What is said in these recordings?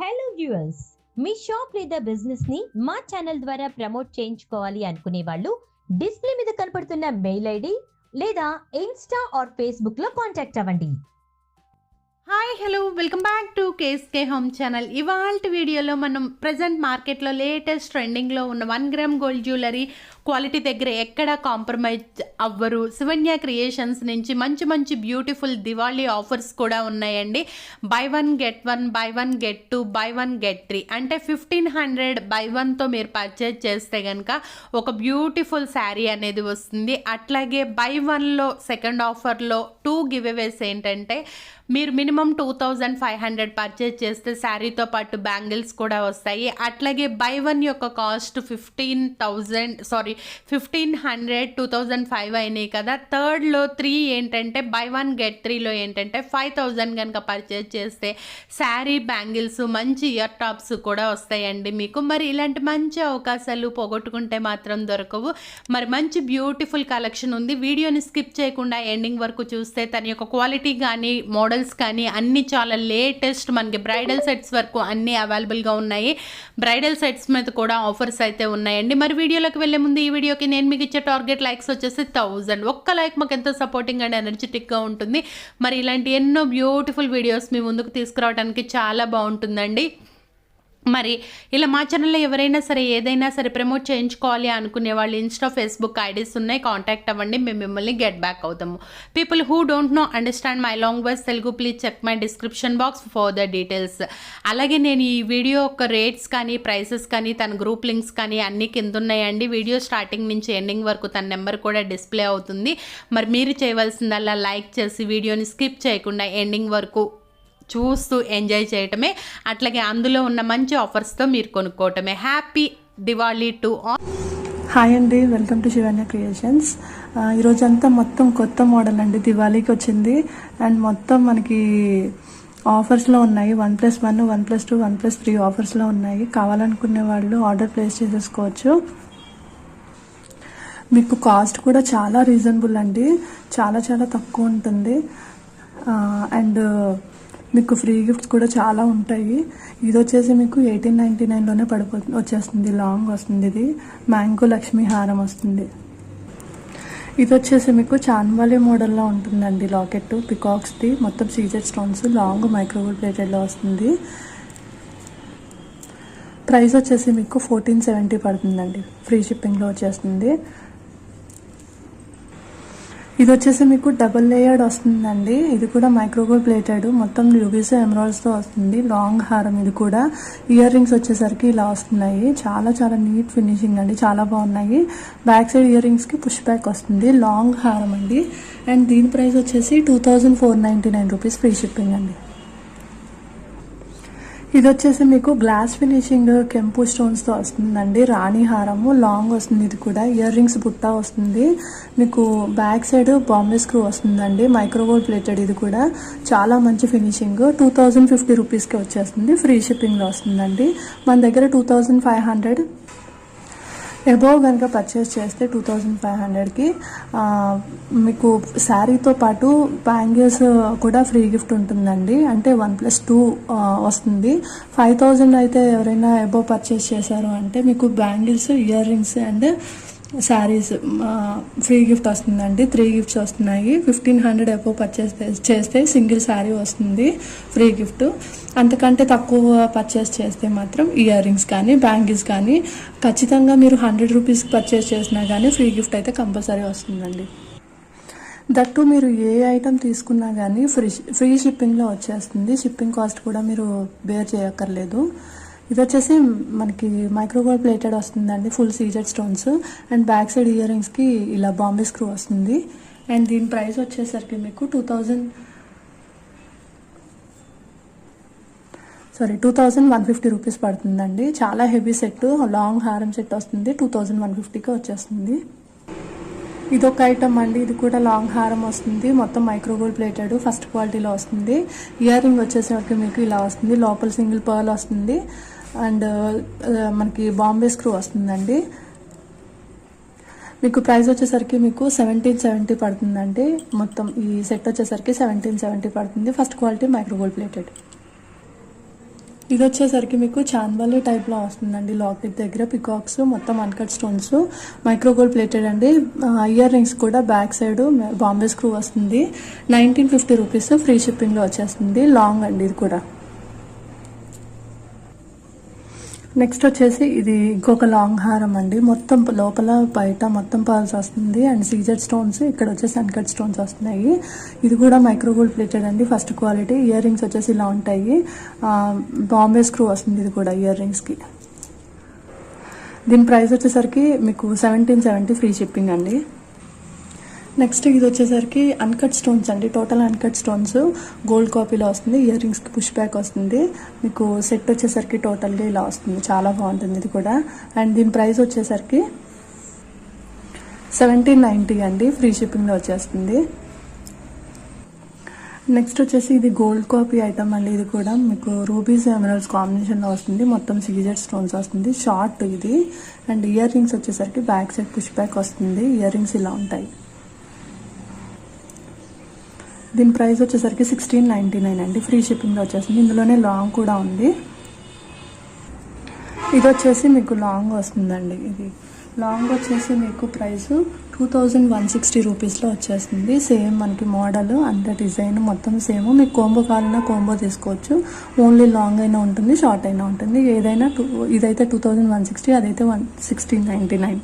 Hello viewers, మీ shop లేదా business ని మా ఛానల్ ద్వారా ప్రమోట్ చేయించుకోవాలి అనుకునే వాళ్ళు డిస్ప్లే మీద కనపడుతున్న మెయిల్ ఐడి లేదా ఇన్స్టా ఆర్ ఫేస్బుక్ లో కాంటాక్ట్ అవ్వండి. Hi hello welcome back to KSK home channel. ఇవాళ వీడియోలో మనం ప్రజెంట్ మార్కెట్లో లేటెస్ట్ ట్రెండింగ్లో ఉన్న 1 గ్రామ్ గోల్డ్ జ్యువెలరీ క్వాలిటీ దగ్గర ఎక్కడ కాంప్రమైజ్ అవ్వరు శివన్య క్రియేషన్స్ నుంచి మంచి మంచి బ్యూటిఫుల్ దివాళీ ఆఫర్స్ కూడా ఉన్నాయండి. By 1 get 1, by 1 get 2, by 1 get 3 అంటే 1500 బై 1తో మీరు పర్చేజ్ చేస్తే కనుక ఒక బ్యూటిఫుల్ శారీ అనేది వస్తుంది. అట్లాగే బై 1లో సెకండ్ ఆఫర్లో 2 గివ్ అవేస్ ఏంటంటే మీరు మినిమం 2500 పర్చేజ్ చేస్తే శారీతో పాటు బ్యాంగిల్స్ కూడా వస్తాయి. అట్లాగే బై 1 యొక్క కాస్ట్ 1500 2005 అయినాయి కదా. థర్డ్లో 3 ఏంటంటే బై 1 గెట్ 3లో ఏంటంటే 5000 కనుక పర్చేజ్ చేస్తే శారీ బ్యాంగిల్స్ మంచి ఇయర్ టాప్స్ కూడా వస్తాయండి మీకు. మరి ఇలాంటి మంచి అవకాశాలు పోగొట్టుకుంటే మాత్రం దొరకవు. మరి మంచి బ్యూటిఫుల్ కలెక్షన్ ఉంది. వీడియోని స్కిప్ చేయకుండా ఎండింగ్ వరకు చూస్తే తన యొక్క క్వాలిటీ కానీ మోడల్స్ కానీ అన్ని చాలా లేటెస్ట్ మనకి బ్రైడల్ సెట్స్ వరకు అన్నీ అవైలబుల్గా ఉన్నాయి. బ్రైడల్ సెట్స్ మీద కూడా ఆఫర్స్ అయితే ఉన్నాయండి. మరి వీడియోలోకి వెళ్ళే ముందు ఈ వీడియోకి నేను మీకు ఇచ్చే టార్గెట్ లైక్స్ వచ్చేసి 1000. ఒక్క లైక్ మాకు ఎంతో సపోర్టింగ్ అండ్ ఎనర్జెటిక్గా ఉంటుంది. మరి ఇలాంటి ఎన్నో బ్యూటిఫుల్ వీడియోస్ మీ ముందుకు తీసుకురావడానికి చాలా బాగుంటుందండి. మరి ఇలా మా ఛానల్లో ఎవరైనా సరే ఏదైనా సరే ప్రమోట్ చేయించుకోవాలి అనుకునే వాళ్ళు ఇన్స్టా ఫేస్బుక్ ఐడీస్ ఉన్నాయి, కాంటాక్ట్ అవ్వండి, మేము మిమ్మల్ని గెట్ బ్యాక్ అవుతాము. People who don't know understand my language Telugu please check my description box for the details. అలాగే నేను ఈ వీడియో యొక్క రేట్స్ కానీ ప్రైసెస్ కానీ తన గ్రూప్ లింక్స్ కానీ అన్నీ కింద ఉన్నాయండి. వీడియో స్టార్టింగ్ నుంచి ఎండింగ్ వరకు తన నెంబర్ కూడా డిస్ప్లే అవుతుంది. మరి మీరు చేయవలసిందల్లా లైక్ చేసి వీడియోని స్కిప్ చేయకుండా ఎండింగ్ వరకు చూస్తూ ఎంజాయ్ చేయటమే. అట్లాగే అందులో ఉన్న మంచి ఆఫర్స్తో మీరు కొనుక్కోవటమే. Happy Diwali to all. Hi అండి, వెల్కమ్ టు శివన్య క్రియేషన్స్. ఈరోజు అంతా మొత్తం కొత్త మోడల్ అండి, దివాళీకి వచ్చింది. అండ్ మొత్తం మనకి ఆఫర్స్లో ఉన్నాయి. 1+1, 1+2, 1+3 ఆఫర్స్లో ఉన్నాయి. కావాలనుకునే వాళ్ళు ఆర్డర్ ప్లేస్ చేసేసుకోవచ్చు. మీకు కాస్ట్ కూడా చాలా రీజనబుల్ అండి, చాలా చాలా తక్కువ ఉంటుంది. అండ్ మీకు ఫ్రీ గిఫ్ట్స్ కూడా చాలా ఉంటాయి. ఇది వచ్చేసి మీకు 1899లోనే వచ్చేస్తుంది. లాంగ్ వస్తుంది. ఇది మ్యాంగో లక్ష్మీ హారం వస్తుంది. ఇది వచ్చేసి మీకు చాన్వాలి మోడల్లో ఉంటుందండి. లాకెట్ పికాక్స్ది, మొత్తం సీజెడ్ స్టోన్స్, లాంగ్ మైక్రోవేవ్ ప్లేటెడ్లో వస్తుంది. ప్రైస్ వచ్చేసి మీకు 1470 పడుతుందండి, ఫ్రీ షిప్పింగ్లో వచ్చేస్తుంది. ఇది వచ్చేసి మీకు డబుల్ లేయర్డ్ వస్తుందండి. ఇది కూడా మైక్రోవేవ్ ప్లేటెడ్, మొత్తం రూబీస్ ఎమరాల్డ్స్తో వస్తుంది. లాంగ్ హారం. ఇది కూడా ఇయర్ రింగ్స్ వచ్చేసరికి ఇలా వస్తున్నాయి. చాలా చాలా నీట్ ఫినిషింగ్ అండి, చాలా బాగున్నాయి. బ్యాక్ సైడ్ ఇయర్ రింగ్స్కి పుష్ బ్యాక్ వస్తుంది. లాంగ్ హారం అండి. అండ్ దీని ప్రైస్ వచ్చేసి 2499 రూపీస్, ఫ్రీ షిప్పింగ్ అండి. ఇది వచ్చేసి మీకు గ్లాస్ ఫినిషింగ్ కెంపు స్టోన్స్తో వస్తుందండి. రాణి హారము లాంగ్ వస్తుంది. ఇది కూడా ఇయర్ రింగ్స్ బుట్ట వస్తుంది. మీకు బ్యాక్ సైడ్ బాంబే స్క్రూ వస్తుందండి, మైక్రోవేవ్ ప్లేటెడ్. ఇది కూడా చాలా మంచి ఫినిషింగ్. 2050 రూపీస్కి వచ్చేస్తుంది, ఫ్రీ షిప్పింగ్లో వస్తుందండి. మన దగ్గర 2500 అబోవ్ కనుక పర్చేస్ చేస్తే 2500కి మీకు శారీతో పాటు బ్యాంగిల్స్ కూడా ఫ్రీ గిఫ్ట్ ఉంటుందండి. అంటే 1+2 వస్తుంది. 5000 అయితే ఎవరైనా అబోవ్ పర్చేస్ చేశారు అంటే మీకు bangles, year rings and saris free gift వస్తుందండి. 3 గిఫ్ట్స్ వస్తున్నాయి. 1500 అబోవ్ పర్చేస్ చేస్తే సింగిల్ శారీ వస్తుంది, ఫ్రీ గిఫ్ట్. అంతకంటే తక్కువ పర్చేస్ చేస్తే మాత్రం ఇయర్ రింగ్స్ కానీ బ్యాంగిల్స్ కానీ ఖచ్చితంగా మీరు 100 రూపీస్కి పర్చేస్ చేసినా కానీ ఫ్రీ గిఫ్ట్ అయితే కంపల్సరీ వస్తుందండి. దట్టు మీరు ఏ ఐటమ్ తీసుకున్నా కానీ ఫ్రీ షిప్పింగ్లో వచ్చేస్తుంది. షిప్పింగ్ కాస్ట్ కూడా మీరు బేర్ చేయక్కర్లేదు. ఇది వచ్చేసి మనకి మైక్రోవేవ్ ప్లేటెడ్ వస్తుందండి, full CZ stones. And back side ear రింగ్స్కి ఇలా బాంబే స్క్రూ వస్తుంది. అండ్ దీని ప్రైస్ వచ్చేసరికి మీకు 2150 రూపీస్ పడుతుందండి. చాలా హెవీ సెట్, లాంగ్ హారం సెట్ వస్తుంది. 2150కి వచ్చేస్తుంది. ఇదొక ఐటమ్ అండి. ఇది కూడా లాంగ్ హారం వస్తుంది, మొత్తం మైక్రోవేవ్ ప్లేటెడ్, ఫస్ట్ క్వాలిటీలో వస్తుంది. ఇయర్ రింగ్ వచ్చేసరికి మీకు ఇలా వస్తుంది, లోపల సింగిల్ పర్ల్ వస్తుంది. అండ్ మనకి బాంబే స్క్రూ వస్తుందండి. మీకు ప్రైస్ వచ్చేసరికి మీకు 1770 పడుతుందండి. మొత్తం ఈ సెట్ వచ్చేసరికి 1770 పడుతుంది. First quality microwave plated. ఇది వచ్చేసరికి మీకు చాందబాలి టైప్లో వస్తుందండి. లాకెట్ దగ్గర పికాక్స్, మొత్తం అన్కట్ స్టోన్స్, మైక్రోగోల్డ్ ప్లేటెడ్ అండి. ఇయర్ రింగ్స్ కూడా బ్యాక్ సైడ్ బాంబే స్క్రూ వస్తుంది. 1950 రూపీస్ ఫ్రీ షిప్పింగ్లో వచ్చేస్తుంది. లాంగ్ అండి ఇది కూడా. నెక్స్ట్ వచ్చేసి ఇది ఇంకొక లాంగ్ హారం అండి. మొత్తం లోపల బయట మొత్తం పర్ల్స్ వస్తుంది అండ్ సీజెడ్ స్టోన్స్, ఇక్కడ వచ్చేసి అన్కట్ స్టోన్స్ వస్తున్నాయి. ఇది కూడా మైక్రోగోల్డ్ ప్లేటెడ్ అండి, ఫస్ట్ క్వాలిటీ. ఇయర్ రింగ్స్ వచ్చేసి ఇలా ఉంటాయి. బాంబే స్క్రూ వస్తుంది ఇది కూడా ఇయర్ రింగ్స్కి. దీని ప్రైస్ వచ్చేసరికి మీకు 1770 ఫ్రీ షిప్పింగ్ అండి. నెక్స్ట్ ఇది వచ్చేసరికి అన్కట్ స్టోన్స్ అండి. టోటల్ అన్కట్ స్టోన్స్ గోల్డ్ కాపీలో వస్తుంది. ఇయర్ రింగ్స్కి పుష్ బ్యాక్ వస్తుంది. మీకు సెట్ వచ్చేసరికి టోటల్గా ఇలా వస్తుంది. చాలా బాగుంటుంది ఇది కూడా. అండ్ దీని ప్రైస్ వచ్చేసరికి 1790 అండి, ఫ్రీ షిప్పింగ్లో వచ్చేస్తుంది. నెక్స్ట్ వచ్చేసి ఇది గోల్డ్ కాపీ ఐటమ్ అండి. ఇది కూడా మీకు రూబీస్ ఎమరాల్డ్స్ కాంబినేషన్లో వస్తుంది. మొత్తం సీజెడ్ స్టోన్స్ వస్తుంది. షార్ట్ ఇది. అండ్ ఇయర్ రింగ్స్ వచ్చేసరికి బ్యాక్ సైడ్ పుష్ బ్యాక్ వస్తుంది. ఇయర్ రింగ్స్ ఇలా ఉంటాయి. దీని ప్రైస్ వచ్చేసరికి 1699 అండి, ఫ్రీ షిప్పింగ్లో వచ్చేస్తుంది. ఇందులోనే లాంగ్ కూడా ఉంది. ఇది వచ్చేసి మీకు లాంగ్ వస్తుందండి. ఇది లాంగ్ వచ్చేసి మీకు ప్రైస్ 2160 రూపీస్లో వచ్చేస్తుంది. సేమ్ మనకి మోడల్ అంత డిజైన్ మొత్తం సేమ్. మీకు కోంబో కావాలన్నా కోంబో తీసుకోవచ్చు. ఓన్లీ లాంగ్ అయినా ఉంటుంది, షార్ట్ అయినా ఉంటుంది. ఏదైనా ఇదైతే 2160, అదైతే 1699.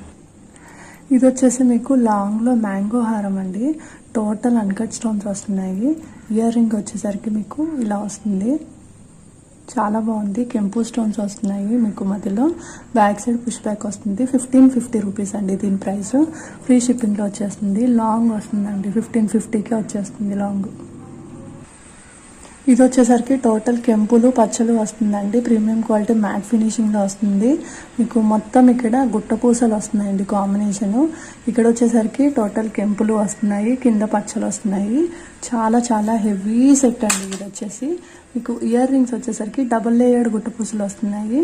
ఇది వచ్చేసి మీకు లాంగ్లో మ్యాంగో హారం అండి. టోటల్ అన్కట్ స్టోన్స్ వస్తున్నాయి. ఇయర్ రింగ్ వచ్చేసరికి మీకు ఇలా వస్తుంది. చాలా బాగుంది. కెంపు స్టోన్స్ వస్తున్నాయి మీకు మధ్యలో. బ్యాక్ సైడ్ పుష్ బ్యాక్ వస్తుంది. 1550 రూపీస్ అండి దీని ప్రైస్. ఫ్రీ షిప్పింగ్లో వచ్చేస్తుంది. లాంగ్ వస్తుందండి, 1550కే వచ్చేస్తుంది లాంగ్. ఇది వచ్చేసరికి టోటల్ కెంపులు పచ్చలు వస్తుందండి. ప్రీమియం క్వాలిటీ మ్యాట్ ఫినిషింగ్లో వస్తుంది. మీకు మొత్తం ఇక్కడ గుట్ట పూసలు వస్తున్నాయండి కాంబినేషను. ఇక్కడ వచ్చేసరికి టోటల్ కెంపులు వస్తున్నాయి, కింద పచ్చలు వస్తున్నాయి. చాలా చాలా హెవీ సెట్ అండి ఇది వచ్చేసి. మీకు ఇయర్ రింగ్స్ వచ్చేసరికి డబుల్ లేయర్డ్ గుట్ట పూసలు వస్తున్నాయి.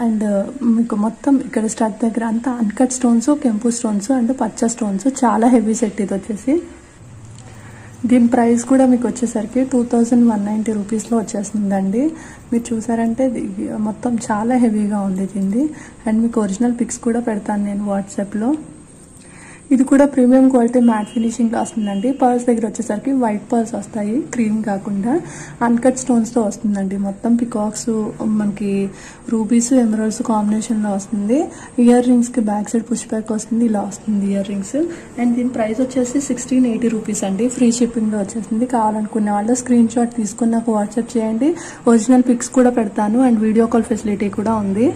అండ్ మీకు మొత్తం ఇక్కడ స్టడ్ దగ్గర అంతా అన్కట్ స్టోన్స్, కెంపు స్టోన్స్ అండ్ పచ్చ స్టోన్స్. చాలా హెవీ సెట్ ఇది వచ్చేసి. దీని ప్రైస్ కూడా మీకు వచ్చేసరికి 2190 రూపీస్లో వచ్చేస్తుందండి. మీరు చూసారంటే మొత్తం చాలా హెవీగా ఉంది దీన్ని. అండ్ మీకు ఒరిజినల్ పిక్స్ కూడా పెడతాను నేను వాట్సాప్లో. ఇది కూడా ప్రీమియం క్వాలిటీ మ్యాట్ ఫినిషింగ్లో వస్తుందండి. పర్ల్స్ దగ్గర వచ్చేసరికి వైట్ పర్ల్స్ వస్తాయి, క్రీమ్ కాకుండా. అన్కట్ స్టోన్స్తో వస్తుందండి. మొత్తం పికాక్స్, మనకి రూబీస్ ఎమరాల్డ్స్ కాంబినేషన్లో వస్తుంది. ఇయర్ రింగ్స్కి బ్యాక్ సైడ్ పుష్ బ్యాక్ వస్తుంది. ఇలా వస్తుంది ఇయర్ రింగ్స్. అండ్ దీని ప్రైస్ వచ్చేసి 1680 రూపీస్ అండి, ఫ్రీ షిప్పింగ్లో వచ్చేస్తుంది. కావాలనుకునే వాళ్ళు స్క్రీన్ షాట్ తీసుకుని నాకు వాట్సాప్ చేయండి. ఒరిజినల్ పిక్స్ కూడా పెడతాను అండ్ వీడియో కాల్ ఫెసిలిటీ కూడా ఉంది.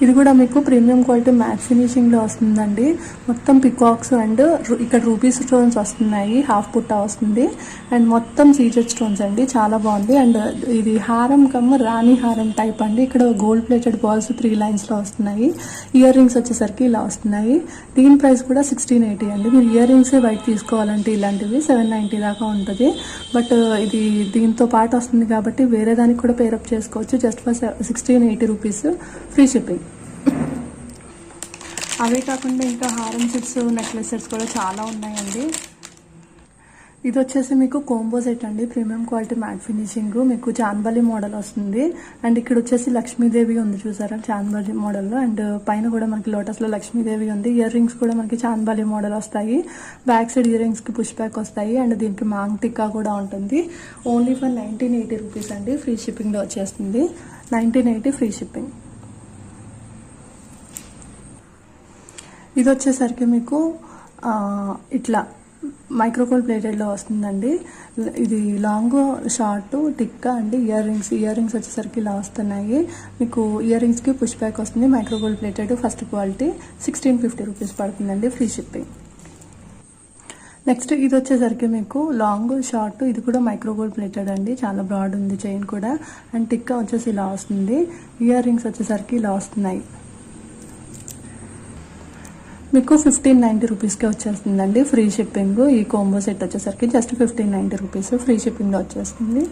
ఇది కూడా మీకు ప్రీమియం క్వాలిటీ మ్యాట్ ఫినిషింగ్లో వస్తుందండి. మొత్తం పికాక్స్ అండ్ ఇక్కడ రూబీస్ స్టోన్స్ వస్తున్నాయి. హాఫ్ పుట్టా వస్తుంది. అండ్ మొత్తం సీజెడ్ స్టోన్స్ అండి. చాలా బాగుంది. అండ్ ఇది హారం కమ్మ రాణి హారం టైప్ అండి. ఇక్కడ గోల్డ్ ప్లేటెడ్ బాల్స్ 3 లైన్స్లో వస్తున్నాయి. ఇయర్ రింగ్స్ వచ్చేసరికి ఇలా వస్తున్నాయి. దీని ప్రైస్ కూడా 1680 అండి. మీరు ఇయర్ రింగ్స్ బయట తీసుకోవాలంటే ఇలాంటివి 790 దాకా ఉంటుంది. బట్ ఇది దీంతో పాటు వస్తుంది కాబట్టి వేరే దానికి కూడా పేరప్ చేసుకోవచ్చు. Just for 1680 rupees free shipping. అవే కాకుండా ఇంకా హారం సెట్స్, నెక్లెస్ సెట్స్ కూడా చాలా ఉన్నాయండి. ఇది వచ్చేసి మీకు కోంబో సెట్ అండి. ప్రీమియం క్వాలిటీ మ్యాట్ ఫినిషింగ్, మీకు చాందబాలి మోడల్ వస్తుంది. అండ్ ఇక్కడ వచ్చేసి లక్ష్మీదేవి ఉంది చూసారా చాందబాలి మోడల్లో. అండ్ పైన కూడా మనకి లోటస్లో లక్ష్మీదేవి ఉంది. ఇయర్ రింగ్స్ కూడా మనకి చాందబాలి మోడల్ వస్తాయి. బ్యాక్ సైడ్ ఇయర్ రింగ్స్కి పుష్ బ్యాక్ వస్తాయి. అండ్ దీనికి మాంగ్ టిక్కా కూడా ఉంటుంది. ఓన్లీ ఫర్ 1980 రూపీస్ అండి, ఫ్రీ షిప్పింగ్లో వచ్చేస్తుంది. 1980 ఫ్రీ షిప్పింగ్. ఇది వచ్చేసరికి మీకు ఇట్లా మైక్రోగోల్డ్ ప్లేటెడ్లో వస్తుందండి. ఇది లాంగ్, షార్ట్, టిక్కా అండి. ఇయర్ రింగ్స్ వచ్చేసరికి ఇలా వస్తున్నాయి. మీకు ఇయర్ రింగ్స్కి పుష్ బ్యాక్ వస్తుంది. Micro gold plated first quality. 1650 rupees పడుతుందండి, ఫ్రీ షిప్పింగ్. నెక్స్ట్ ఇది వచ్చేసరికి మీకు లాంగ్, షార్ట్, ఇది కూడా మైక్రోగోల్డ్ ప్లేటెడ్ అండి. చాలా బ్రాడ్ ఉంది చైన్ కూడా. అండ్ టిక్కా వచ్చేసి ఇలా వస్తుంది. ఇయర్ రింగ్స్ వచ్చేసరికి ఇలా వస్తున్నాయి. మీకు 1590 రూపీస్కే వచ్చేస్తుందండి, ఫ్రీ షిప్పింగ్. ఈ కోంబో సెట్ వచ్చేసరికి జస్ట్ 1590 రూపీస్ ఫ్రీ షిప్పింగ్లో వచ్చేస్తుంది.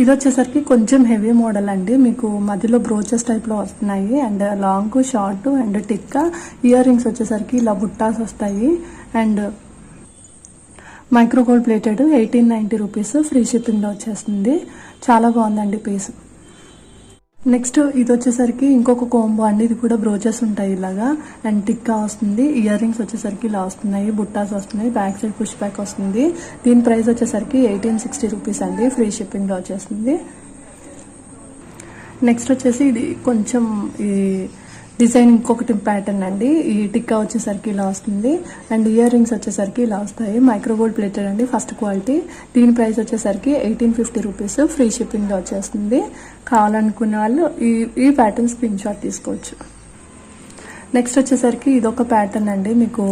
ఇది వచ్చేసరికి కొంచెం హెవీ మోడల్ అండి. మీకు మధ్యలో బ్రోచెస్ టైప్లో వస్తున్నాయి. And long, short and tikka. Ear rings వచ్చేసరికి ఇలా బుట్టాస్ వస్తాయి. And micro gold plated 1890 rupees free షిప్పింగ్లో వచ్చేస్తుంది. చాలా బాగుందండి పీస్. నెక్స్ట్ ఇది వచ్చేసరికి ఇంకొక కోంబో అండి. ఇది కూడా బ్రోచెస్ ఉంటాయి ఇలాగా, అండ్ టిక్కా వస్తుంది. ఇయర్ రింగ్స్ వచ్చేసరికి ఇలా వస్తున్నాయి, బుట్టాస్ వస్తున్నాయి, బ్యాక్ సైడ్ పుష్ బ్యాక్ వస్తుంది. దీని ప్రైస్ వచ్చేసరికి 1860 రూపీస్ అండి, ఫ్రీ షిప్పింగ్లో వచ్చేస్తుంది. నెక్స్ట్ వచ్చేసి ఇది కొంచెం ఈ డిజైన్ ఇంకొకటి ప్యాటర్న్ అండి. ఈ టిక్కా వచ్చేసరికి ఇలా వస్తుంది, అండ్ ఇయర్ రింగ్స్ వచ్చేసరికి ఇలా వస్తాయి. మైక్రోగోల్డ్ ప్లేటెడ్ అండి, ఫస్ట్ క్వాలిటీ. దీని ప్రైస్ వచ్చేసరికి 1850 రూపీస్, ఫ్రీ షిప్పింగ్లో వచ్చేస్తుంది. కావాలనుకునే వాళ్ళు ఈ ప్యాటర్న్ స్క్రీన్ షాట్ తీసుకోవచ్చు. నెక్స్ట్ వచ్చేసరికి ఇదొక ప్యాటర్న్ అండి. మీకు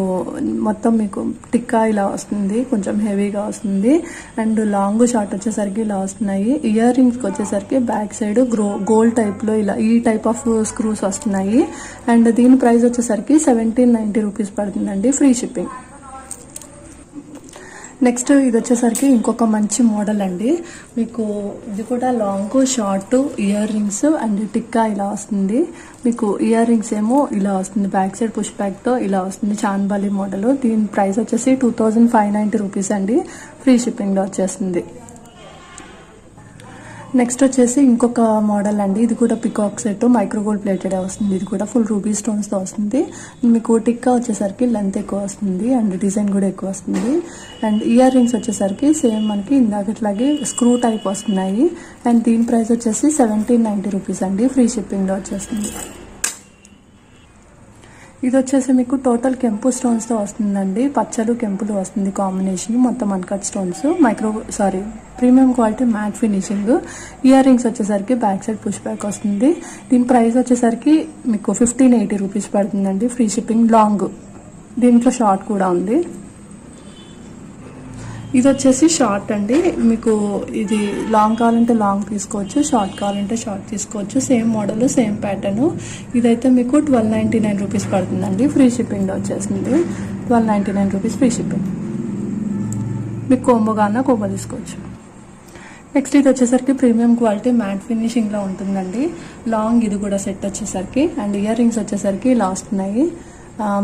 మొత్తం మీకు టిక్కా ఇలా వస్తుంది, కొంచెం హెవీగా వస్తుంది, అండ్ లాంగ్ షార్ట్ వచ్చేసరికి ఇలా వస్తున్నాయి. ఇయర్ రింగ్స్కి వచ్చేసరికి బ్యాక్ సైడ్ గోల్డ్ టైప్లో ఇలా ఈ టైప్ ఆఫ్ స్క్రూస్ వస్తున్నాయి. అండ్ దీని ప్రైస్ వచ్చేసరికి 1790 రూపీస్ పడుతుందండి, ఫ్రీ షిప్పింగ్. నెక్స్ట్ ఇది వచ్చేసరికి ఇంకొక మంచి మోడల్ అండి. మీకు ఇది కూడా long short year rings and tikka ఇలా వస్తుంది. మీకు ఇయర్ రింగ్స్ ఏమో ఇలా వస్తుంది, బ్యాక్ సైడ్ పుష్ బ్యాక్తో ఇలా వస్తుంది, చాన్బాలి మోడల్. దీని ప్రైస్ వచ్చేసి 2590 రూపీస్ అండి, ఫ్రీ షిప్పింగ్లో వచ్చేస్తుంది. నెక్స్ట్ వచ్చేసి ఇంకొక మోడల్ అండి. ఇది కూడా పికాక్ సెట్, మైక్రోగోల్డ్ ప్లేటెడ్ వస్తుంది. ఇది కూడా ఫుల్ రూబీ స్టోన్స్తో వస్తుంది. మీకు టిక్కా వచ్చేసరికి లెంత్ ఎక్కువ వస్తుంది అండ్ డిజైన్ కూడా ఎక్కువ వస్తుంది. అండ్ ఇయర్ రింగ్స్ వచ్చేసరికి సేమ్ మనకి ఇందాకట్లాగే స్క్రూ టైప్ వస్తున్నాయి. అండ్ దీని ప్రైస్ వచ్చేసి 1790 రూపీస్ అండి, ఫ్రీ షిప్పింగ్లో వచ్చేస్తుంది. ఇది వచ్చేసి మీకు టోటల్ కెంపు స్టోన్స్తో వస్తుందండి, పచ్చలు కెంపులు వస్తుంది కాంబినేషన్, మొత్తం uncut stones, premium quality matte finishing. Year rings వచ్చేసరికి బ్యాక్ సైడ్ పుష్ బ్యాక్ వస్తుంది. దీని ప్రైస్ వచ్చేసరికి మీకు 1580 రూపీస్ పడుతుందండి, ఫ్రీ షిప్పింగ్. లాంగ్, దీంట్లో షార్ట్ కూడా ఉంది. ఇది వచ్చేసి షార్ట్ అండి. మీకు ఇది లాంగ్ కావాలంటే లాంగ్ తీసుకోవచ్చు, షార్ట్ కావాలంటే షార్ట్ తీసుకోవచ్చు. Same model, same pattern. ఇదైతే మీకు 1299 రూపీస్ పడుతుందండి, ఫ్రీ షిప్పింగ్లో వచ్చేస్తుంది. 1299 రూపీస్ ఫ్రీ షిప్పింగ్. మీకు కోంబో కావాలన్నా కోంబో తీసుకోవచ్చు. నెక్స్ట్ ఇది వచ్చేసరికి ప్రీమియం క్వాలిటీ మ్యాట్ ఫినిషింగ్లో ఉంటుందండి. లాంగ్ ఇది కూడా సెట్ వచ్చేసరికి, అండ్ ఇయర్ రింగ్స్ వచ్చేసరికి ఇలా వస్తున్నాయి.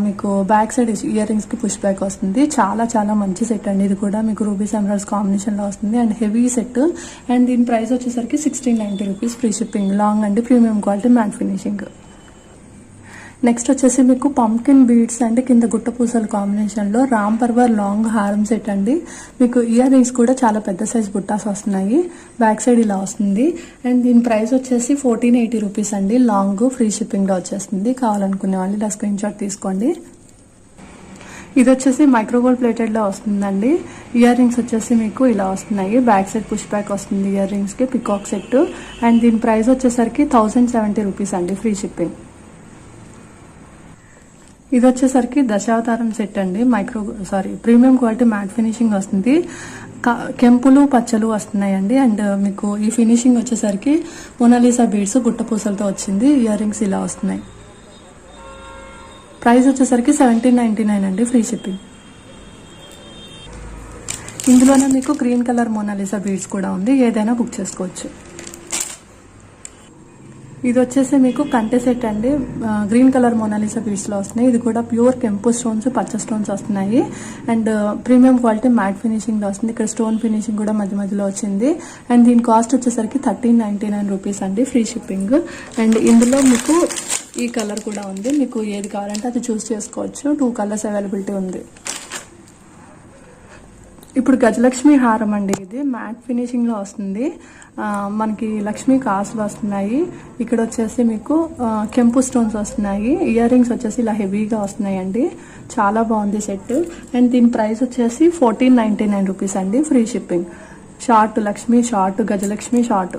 మీకు బ్యాక్ సైడ్ ఇయర్ రింగ్స్కి పుష్ బ్యాక్ వస్తుంది. చాలా చాలా మంచి సెట్ అండి. ఇది కూడా మీకు రూబీస్ ఎమరాల్డ్స్ కాంబినేషన్లో వస్తుంది అండ్ హెవీ సెట్. అండ్ దీని ప్రైస్ వచ్చేసరికి 1690 రూపీస్, ఫ్రీ షిప్పింగ్. లాంగ్ అండి, premium quality matte finishing. Next వచ్చేసి మీకు పంకిన్ బీడ్స్ అండ్ కింద గుట్ట పూసల కాంబినేషన్లో రామ్ పర్వర్ లాంగ్ హారం సెట్ అండి. మీకు ఇయర్ రింగ్స్ కూడా చాలా పెద్ద సైజ్ బుట్టాస్ వస్తున్నాయి, బ్యాక్ సైడ్ ఇలా వస్తుంది. అండ్ దీని ప్రైస్ వచ్చేసి 1480 రూపీస్ అండి, లాంగ్, ఫ్రీ షిప్పింగ్లో వచ్చేస్తుంది. కావాలనుకునే వాళ్ళు ఇలా స్క్రీన్ షాట్ తీసుకోండి. ఇది వచ్చేసి మైక్రోగోల్డ్ ప్లేటెడ్లో వస్తుందండి. ఇయర్ రింగ్స్ వచ్చేసి మీకు ఇలా వస్తున్నాయి, బ్యాక్ సైడ్ పుష్ బ్యాక్ వస్తుంది ఇయర్ రింగ్స్కి, పికాక్ సెట్. అండ్ దీని ప్రైస్ వచ్చేసరికి 1070 రూపీస్ అండి, ఫ్రీ షిప్పింగ్. ఇది వచ్చేసరికి దశావతారం సెట్ అండి. ప్రీమియం క్వాలిటీ మ్యాట్ ఫినిషింగ్ వస్తుంది, కెంపులు పచ్చలు వస్తున్నాయండి. అండ్ మీకు ఈ ఫినిషింగ్ వచ్చేసరికి మొనాలిసా బీడ్స్ గుట్టపూసలతో వచ్చింది. ఇయర్ రింగ్స్ ఇలా వస్తున్నాయి. ప్రైస్ వచ్చేసరికి 1799 అండి, ఫ్రీ షిప్పింగ్. ఇందులోనే మీకు గ్రీన్ కలర్ మొనాలిసా బీడ్స్ కూడా ఉంది, ఏదైనా బుక్ చేసుకోవచ్చు. ఇది వచ్చేసి మీకు కంటె సెట్ అండి. గ్రీన్ కలర్ మొనాలిసా బీడ్స్లో వస్తున్నాయి. ఇది కూడా ప్యూర్ కెంపు స్టోన్స్, పచ్చ స్టోన్స్ వస్తున్నాయి. అండ్ ప్రీమియం క్వాలిటీ మ్యాట్ ఫినిషింగ్లో వస్తుంది. ఇక్కడ స్టోన్ ఫినిషింగ్ కూడా మధ్య మధ్యలో వచ్చింది. అండ్ దీని కాస్ట్ వచ్చేసరికి 1399 రూపీస్ అండి, ఫ్రీ షిప్పింగ్. అండ్ ఇందులో మీకు ఈ కలర్ కూడా ఉంది, మీకు ఏది కావాలంటే అది చూస్ చేసుకోవచ్చు. 2 కలర్స్ అవైలబిలిటీ ఉంది. ఇప్పుడు గజలక్ష్మి హారం అండి. ఇది మ్యాట్ ఫినిషింగ్లో వస్తుంది. మనకి లక్ష్మీ కాసులు వస్తున్నాయి. ఇక్కడ వచ్చేసి మీకు కెంపు స్టోన్స్ వస్తున్నాయి. ఇయర్ రింగ్స్ వచ్చేసి ఇలా హెవీగా వస్తున్నాయండి, చాలా బాగుంది సెట్. అండ్ దీని ప్రైస్ వచ్చేసి 1499 రూపీస్ అండి, free shipping. Short Lakshmi short, Gajalakshmi short.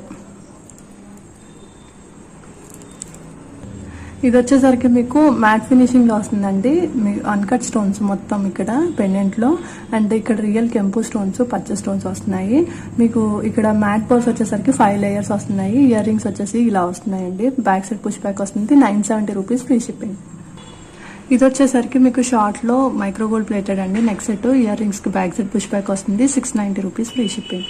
ఇది వచ్చేసరికి మీకు మ్యాట్ ఫినిషింగ్లో వస్తుందండి. మీ అన్కట్ స్టోన్స్ మొత్తం ఇక్కడ పెండెంట్లో, అండ్ ఇక్కడ రియల్ కెంపు స్టోన్స్, పచ్చ స్టోన్స్ వస్తున్నాయి. మీకు ఇక్కడ మ్యాట్ బాల్స్ వచ్చేసరికి 5 లేయర్స్ వస్తున్నాయి. ఇయర్ రింగ్స్ వచ్చేసి ఇలా వస్తున్నాయండి, బ్యాక్ సైడ్ పుష్ బ్యాక్ వస్తుంది. 970 రూపీస్, ఫ్రీ షిప్పింగ్. ఇది వచ్చేసరికి మీకు షార్ట్లో మైక్రోగోల్డ్ ప్లేటెడ్ అండి. నెక్స్ట్ సెట్ ఇయర్ రింగ్స్కి బ్యాక్ సైడ్ పుష్ బ్యాక్ వస్తుంది. 690 రూపీస్, ఫ్రీ షిప్పింగ్.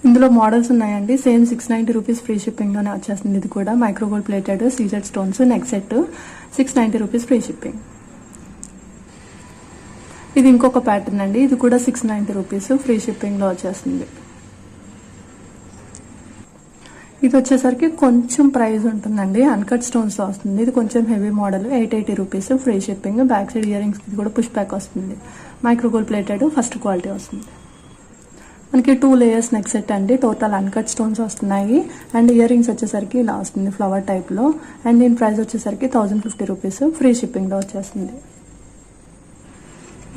ఇందులో మోడల్స్ ఉన్నాయండి. సేమ్ 690 రూపీస్ ఫ్రీ షిప్పింగ్లోనే వచ్చేస్తుంది. ఇది కూడా micro gold plated CZ stones, neck set, 690 rupees free shipping. ఇది ఇంకొక ప్యాటర్న్ అండి. ఇది కూడా 690 రూపీస్ ఫ్రీ షిప్పింగ్లో వచ్చేస్తుంది. ఇది వచ్చేసరికి కొంచెం ప్రైస్ ఉంటుందండి, అన్కట్ స్టోన్స్తో వస్తుంది. ఇది కొంచెం heavy model, 880 rupees, free shipping. Back side ear రింగ్స్కి కూడా పుష్ బ్యాక్ వస్తుంది. మైక్రోగోల్డ్ ప్లేటెడ్ ఫస్ట్ క్వాలిటీ వస్తుంది. మనకి 2 లేయర్స్ నెక్ సెట్ అండి. టోటల్ అన్కట్ స్టోన్స్ వస్తున్నాయి. అండ్ ఇయర్ రింగ్స్ వచ్చేసరికి ఇలా వస్తుంది ఫ్లవర్ టైప్లో. అండ్ దీని ప్రైస్ వచ్చేసరికి 1050 రూపీస్, ఫ్రీ షిప్పింగ్లో వచ్చేస్తుంది.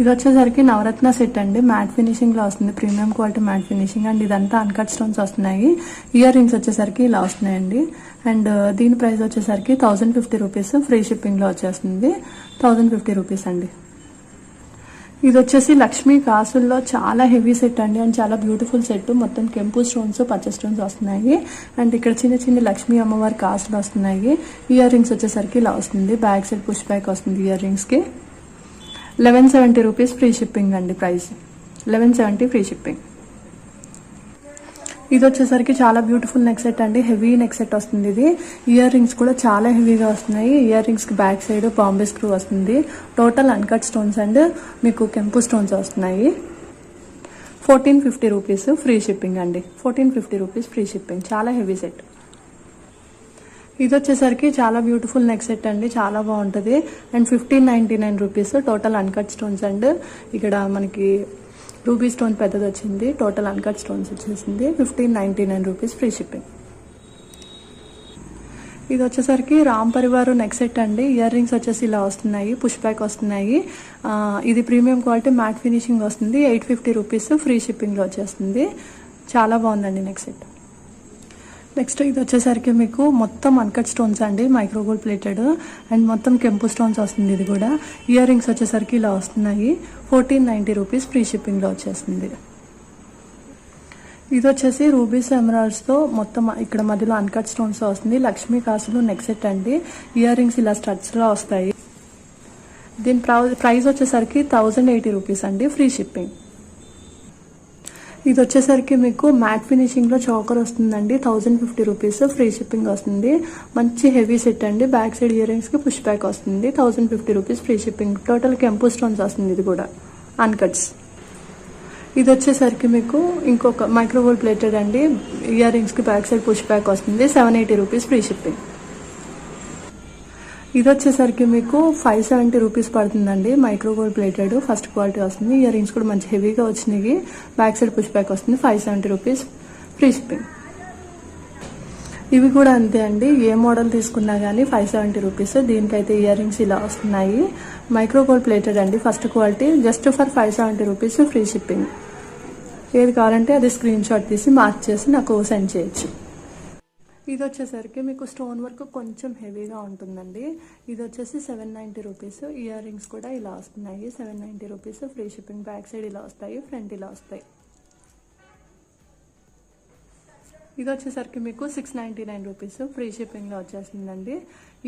ఇది వచ్చేసరికి నవరత్న సెట్ అండి, మ్యాట్ ఫినిషింగ్లో వస్తుంది, premium quality matte finishing. And ఇదంతా అన్కట్ స్టోన్స్ వస్తున్నాయి. ఇయర్ రింగ్స్ వచ్చేసరికి ఇలా వస్తున్నాయండి. అండ్ దీని ప్రైస్ వచ్చేసరికి 1050 రూపీస్, ఫ్రీ షిప్పింగ్లో వచ్చేస్తుంది. 1050 రూపీస్ అండి. ఇది వచ్చేసి లక్ష్మీ కాసుల్లో చాలా హెవీ సెట్ అండి, అండ్ చాలా బ్యూటిఫుల్ సెట్. మొత్తం కెంపు స్టోన్స్, పచ్చ స్టోన్స్ వస్తున్నాయి. అండ్ ఇక్కడ చిన్న చిన్న లక్ష్మీ అమ్మవారి కాసులు వస్తున్నాయి. ఇయర్ రింగ్స్ వచ్చేసరికి ఇలా వస్తుంది. బ్యాక్ సైడ్ పుష్ బ్యాక్ వస్తుంది ఇయర్ రింగ్స్కి. 1170 రూపీస్, ఫ్రీ షిప్పింగ్ అండి. Price 1170, free shipping. ఇది వచ్చేసరికి చాలా బ్యూటిఫుల్ నెక్ సెట్ అండి, హెవీ నెక్ సెట్ వస్తుంది. ఇది ఇయర్ రింగ్స్ కూడా చాలా హెవీగా వస్తున్నాయి. ఇయర్ రింగ్స్ కి బ్యాక్ సైడ్ బాంబే స్క్రూ వస్తుంది. టోటల్ అన్కట్ స్టోన్స్ అండ్ మీకు కెంపు స్టోన్స్ వస్తున్నాయి. 1450 రూపీస్, ఫ్రీ షిప్పింగ్ అండి. 1450 రూపీస్, ఫ్రీ షిప్పింగ్. చాలా హెవీ సెట్. ఇది వచ్చేసరికి చాలా బ్యూటిఫుల్ నెక్ సెట్ అండి, చాలా బాగుంటుంది. And 1599 rupees, total uncut stones. And ఇక్కడ మనకి రూబీ స్టోన్ పెద్దది వచ్చింది. టోటల్ అన్కట్ స్టోన్స్ వచ్చేసింది. 1599 రూపీస్, ఫ్రీ షిప్పింగ్. ఇది వచ్చేసరికి రామ్ పరివార్ నెక్ సెట్ అండి. ఇయర్ రింగ్స్ వచ్చేసి ఇలా వస్తున్నాయి, పుష్ బ్యాక్ వస్తున్నాయి. ఇది ప్రీమియం క్వాలిటీ మ్యాట్ ఫినిషింగ్ వస్తుంది. 850 రూపీస్, ఫ్రీ షిప్పింగ్లో వచ్చేస్తుంది. చాలా బాగుందండి నెక్ సెట్. నెక్స్ట్ ఇది వచ్చేసరికి మీకు మొత్తం అన్కట్ స్టోన్స్ అండి, మైక్రోగోల్డ్ ప్లేటెడ్. అండ్ మొత్తం కెంపు స్టోన్స్ వస్తుంది. ఇది కూడా ఇయర్ రింగ్స్ వచ్చేసరికి ఇలా వస్తున్నాయి. 1490 రూపీస్, ఫ్రీ షిప్పింగ్లో వచ్చేస్తుంది. ఇది వచ్చేసి రూబీస్ ఎమరాల్డ్స్తో మొత్తం ఇక్కడ మధ్యలో అన్కట్ స్టోన్స్ వస్తుంది. లక్ష్మీ కాసులు నెక్ సెట్ అండి. ఇయర్ రింగ్స్ ఇలా స్టడ్స్లో వస్తాయి. దీని ప్రైస్ వచ్చేసరికి 1080 రూపీస్ అండి, ఫ్రీ షిప్పింగ్. ఇది వచ్చేసరికి మీకు మ్యాట్ ఫినిషింగ్లో చోకర్ వస్తుందండి. 1050 రూపీస్, ఫ్రీ షిప్పింగ్ వస్తుంది. మంచి హెవీ సెట్ అండి. బ్యాక్ సైడ్ ఇయర్ రింగ్స్కి పుష్ బ్యాక్ వస్తుంది. 1050 రూపీస్, ఫ్రీ షిప్పింగ్. టోటల్ కెంపు స్టోన్స్ వస్తుంది. ఇది కూడా అన్కట్స్. ఇది వచ్చేసరికి మీకు ఇంకొక మైక్రోగోల్డ్ ప్లేటెడ్ అండి. ఇయర్ రింగ్స్కి బ్యాక్ సైడ్ పుష్ బ్యాక్ వస్తుంది. 780 రూపీస్, ఫ్రీ షిప్పింగ్. ఇది వచ్చేసరికి మీకు 570 రూపీస్ పడుతుందండి. మైక్రోగోల్డ్ ప్లేటెడ్ ఫస్ట్ క్వాలిటీ వస్తుంది. ఇయర్ రింగ్స్ కూడా మంచి హెవీగా వచ్చినాయి. బ్యాక్ సైడ్ పుష్ బ్యాక్ వస్తుంది. 570 రూపీస్, ఫ్రీ షిప్పింగ్. ఇవి కూడా అంతే అండి, ఏ మోడల్ తీసుకున్నా కానీ 570 రూపీస్. దీనికైతే ఇయర్ రింగ్స్ ఇలా వస్తున్నాయి. మైక్రోగోల్డ్ ప్లేటెడ్ అండి, first quality. Just for 570 rupees, free shipping. ఏది కావాలంటే అది స్క్రీన్ షాట్ తీసి మార్క్ చేసి నాకు సెండ్ చేయొచ్చు. ఇది వచ్చేసరికి మీకు స్టోన్ వర్క్ కొంచెం హెవీగా ఉంటుందండి. ఇది వచ్చేసి 790 రూపీస్. ఇయర్ రింగ్స్ కూడా ఇలా వస్తున్నాయి. 790 rupees, free shipping. Back side ఇలా వస్తాయి, ఫ్రంట్ ఇలా వస్తాయి. ఇది వచ్చేసరికి మీకు 699 రూపీస్, ఫ్రీ షిప్పింగ్లో వచ్చేస్తుందండి.